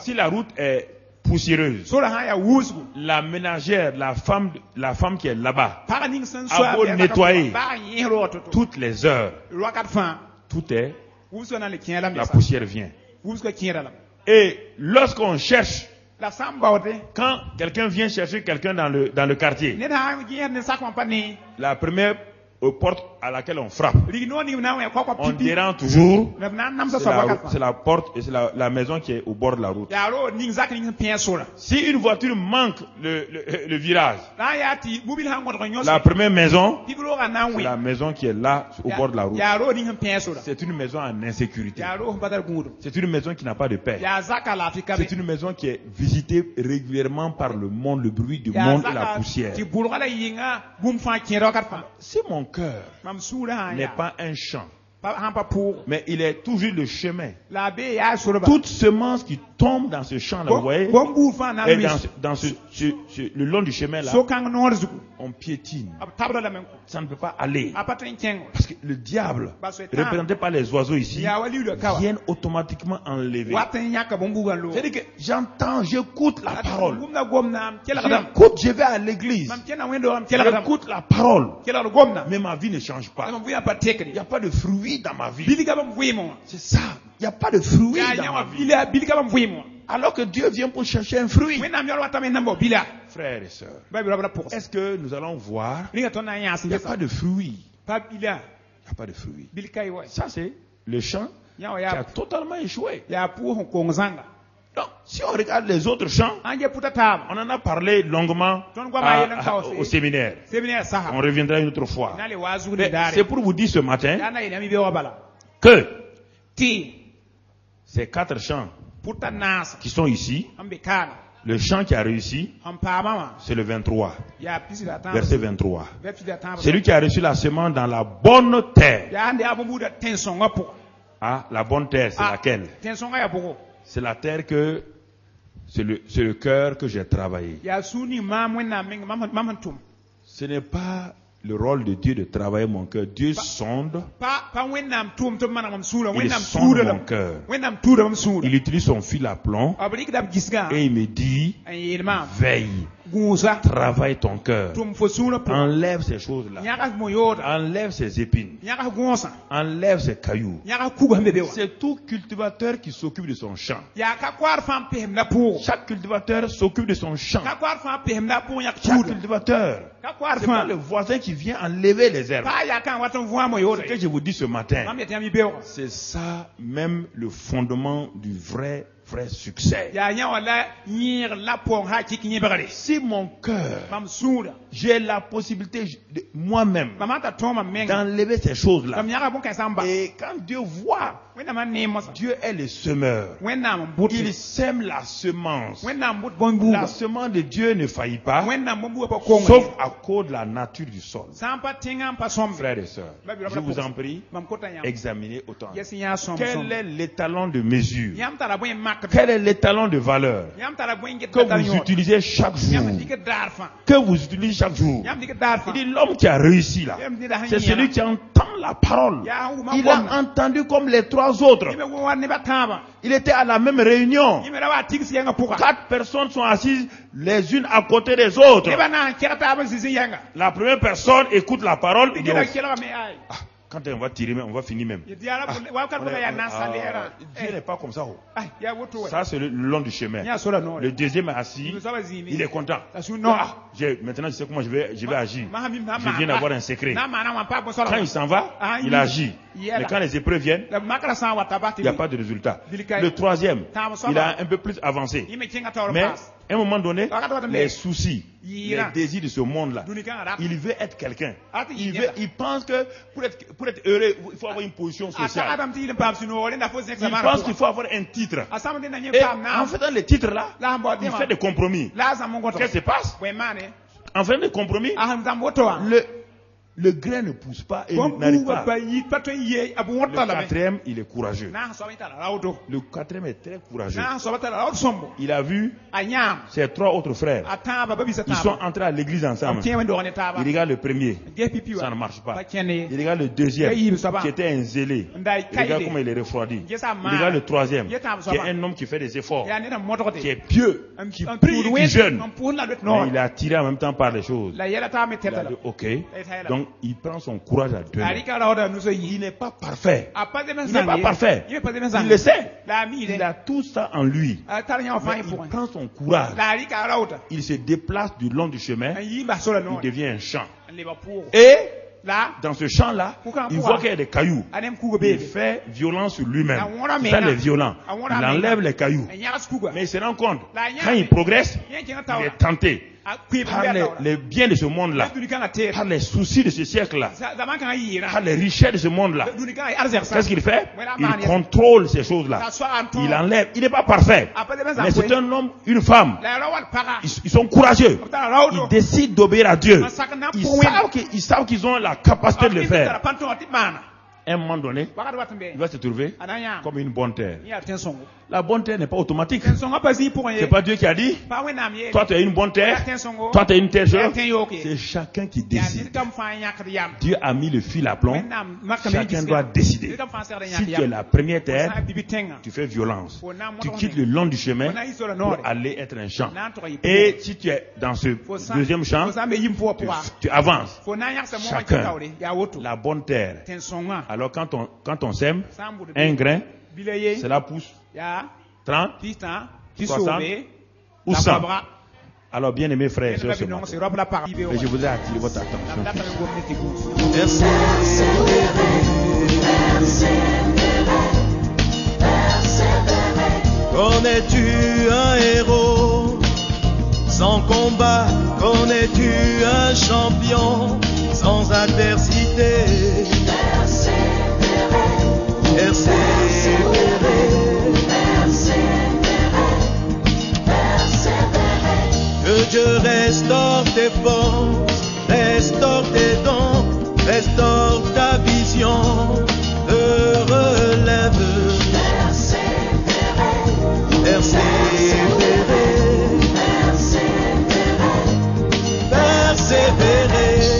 Si la route est poussiéreuse, la ménagère, la femme qui est là-bas, a beau nettoyer toutes les heures, tout est, la poussière vient. Et lorsqu'on cherche, quand quelqu'un vient chercher quelqu'un dans le quartier, la première porte à laquelle on frappe, on dérange toujours, c'est la porte et c'est la maison qui est au bord de la route. Si une voiture manque le virage, la première maison, c'est la maison qui est là au bord de la route. C'est une maison en insécurité. C'est une maison qui n'a pas de paix. C'est une maison qui est visitée régulièrement par le monde, le bruit du monde et la poussière. Si mon cœur n'est pas un champ, mais il est toujours le chemin, toute semence qui tombe dans ce champ-là, vous voyez, et dans le long du chemin-là, on piétine. Ça ne peut pas aller. Parce que le diable, représenté par les oiseaux ici, viennent automatiquement enlever. C'est-à-dire que j'écoute la parole. Je vais à l'église. J'écoute la parole. Mais ma vie ne change pas. Il n'y a pas de fruits dans ma vie. C'est ça. Il n'y a pas de fruits dans ma vie. Alors que Dieu vient pour chercher un fruit. Frères et sœurs, est-ce que nous allons voir? Il n'y a pas de fruits. Il n'y a pas de fruits. Ça, c'est le champ qui a totalement échoué. Donc, si on regarde les autres champs, anje puta taba on en a parlé longuement au séminaire. séminaire saha On reviendra une autre fois. nale wazu ni Mais dare c'est pour vous dire ce matin yana ina mi be wabala que ti ces 4 champs puta nasa qui sont ici, ambe kana le champ qui a réussi, ampa mama c'est le 23, ya pisi da taba verset 23. verset da taba Celui qui a reçu la semence dans la bonne terre. ya ande abubu da tension ngapo Ah, la bonne terre, c'est laquelle? tension ya boko C'est la terre que, c'est le cœur que j'ai travaillé. ya suni mamwe na menga mama tum Ce n'est pas le rôle de Dieu de travailler mon cœur. Dieu sonde, pa wennam tum to mana mam sura il wennam sonde tuda mon cœur. wennam tuda mam sura Il utilise son fil à plomb abrik dab gisga et il me dit, ayirma veille, gusa travaille ton cœur. tum fo sura po Enlève ces choses-là. nyaka moyoda Enlève ces épines. nyaka gonsa Enlève ces cailloux. nyaka kuga hambe bewa C'est tout cultivateur qui s'occupe de son champ. ya ka kwar fam pehem na po Chaque cultivateur s'occupe de son champ. ka kwar fam pehem na po yak Chaque tuda cultivateur. ka kwar C'est pas fam le voisin qui vient enlever les herbes. pa ya kan watan voa moyoda Ce que je vous dis ce matin, mam yati ami bewa c'est ça même le fondement du vrai succès. ya nya wala yir la po ha kiki nyebare Si mon cœur, mam sura j'ai la possibilité de moi-même mama ta toma menga d'enlever ces choses-là. kam nyaka bon kan samba Et quand Dieu voit, wena man ne mosa Dieu est le semeur. wena mam buti Il sème la semence. wena but bon buga La semence de Dieu ne faillit pas, wena bon buga pa kongo sauf à cause de la nature du sol. sampa tinga pa sombe Frères et sœurs, je vous en prie, mam kota yam examinez autant. yesi ya som Quel est l'étalon de mesure? yam tara boy mak Quel est l'étalon de valeur yam tara boy ngi que vous utilisez chaque jour? yam diga darfa Que vous utilisez chaque jour? yam diga darfa Il dit l'homme qui a réussi là, yam diga c'est celui qui entend la parole. ya hu ma Il a entendu comme les 3 autres. yime wo wan ne bataba Il était à la même réunion. yime rawa tigsi yanga puka 4 personnes sont assises les unes à côté des autres. ne bana kerta ba sisi yanga La première personne écoute la parole. Il dit, diga kela me ay quand on va tirer, on va finir même. diara wa ka ya na salera Dieu n'est pas comme ça. Oh. ay ya woto Ça, c'est le long du chemin. nya sola no Le deuxième est assis. Il est content. non Maintenant, je sais comment je vais agir. Je viens d'avoir un secret. na mana wan pa bo sola Quand il s'en va, il agit. Mais quand les épreuves viennent, la makara sa wa tabati il n'y a pas de résultat. Le troisième, il a un peu plus avancé. yime kinga tawra Mais pass à un moment donné, les soucis, les Yira. désirs de ce monde-là, dunika rat il veut être quelqu'un. Ati Il pense que pour être heureux, il faut avoir une position ata sociale. adam ti le pam sino wala na fo Il pense qu'il faut avoir un titre. asama de na nye Et pam na en faisant les titres-là, la mbo il fait des compromis. la za mongo to Qu'est-ce qui se passe? we mane En faisant des compromis, aham za moto wa le grain ne pousse pas et bon n'arrive bu pas. ba yi pato ye abu Le wota la me quatrième, il est courageux. na so ba tala rawdo Le quatrième est très courageux. na so ba tala rawdo sombo Il a vu anyam ses 3 autres frères. ata ba bisa Ils sont ta entrés à l'église ensemble. tiens ndo ne ta ba Il regarde le premier. ge pipi Ça wa ne marche pas. ba kene Il regarde le deuxième, Hey, ça va. qui était un zélé. ndai Il regarde kaide comment il est refroidi. Yes, I'm Il regarde le troisième, Yes, I'm qui est sorry. un homme qui fait des efforts, ya ne na moto qui est de pieux, qui prie et qui jeûne. pour la Mais no il est attiré en même temps par les choses. la yela ta me Il a teta dit, ok. là. Donc, il prend son courage à deux mains. ari ka rawda no so Il yi n'est pas parfait. a pas de Il n'est pas parfait. il pas de Il le sait. la mi Il a tout ça en lui. tar nya fa Mais yi pour il prend son courage. la ari ka rawda Il se déplace du long du chemin. yi ba sola no Il devient un champ. le ba pour Et la dans ce champ-là, il voit qu'il y a des cailloux. anem ku go Il be fait violence sur lui-même. Ah, C'est ça les violents. Ah, Il enlève les cailloux. nya su ku Mais il se rend compte, La- quand il progresse, nya kinga il tawra est tenté a ku par be les biens de ce monde-là, dunika na te par les soucis de ce siècle-là, zaman kan yi par ra les richesses de ce monde-là. dunika ay arzer sa Qu'est-ce qu'il fait? Voilà, Il man, contrôle ces choses-là. ça soit en Il enlève. Il n'est pas parfait. après de Mais c'est un homme, une femme. la rawat para Ils sont courageux. ta rawdo Ils décident d'obéir à Dieu. sakana Ils pour savent qu'ils ont la capacité de le faire. panto ati mana À un moment donné, wakati watumbe il va se trouver ananya comme une bonne terre. ya tensongo La bonne terre n'est pas automatique. tensongo pas si pour C'est pas Dieu qui a dit, pa wena mi toi tu as une bonne terre, tensongo toi tu as une terre. yoke C'est chacun qui ya ni décide. kam fa yak yam Dieu a mis le fil à plomb. wena makam Chacun doit décider. kam fa ser Si tu es la première terre, bibi tenga tu fais violence. Fona Tu moto quittes le long du chemin Fona isola pour nord aller être un champ. na to yi Et si tu es dans ce deuxième champ, fo sa me yim fo pour tu avances. fona yak sa mo Chacun. tawre ya woto La bonne terre. tensonga Alors quand on sème, sambu de un grain, bileye cela pousse ya 30 pista 60 kisobe ou 100. Alors bien aimés frères et sœurs, ce non matin, c'est rob la par et je voudrais attirer votre attention. On connais-tu un héros? Sans combat, connais-tu un champion? Sans adversité, que Dieu restaure tes forces, restaure tes dons, restaure ta vision.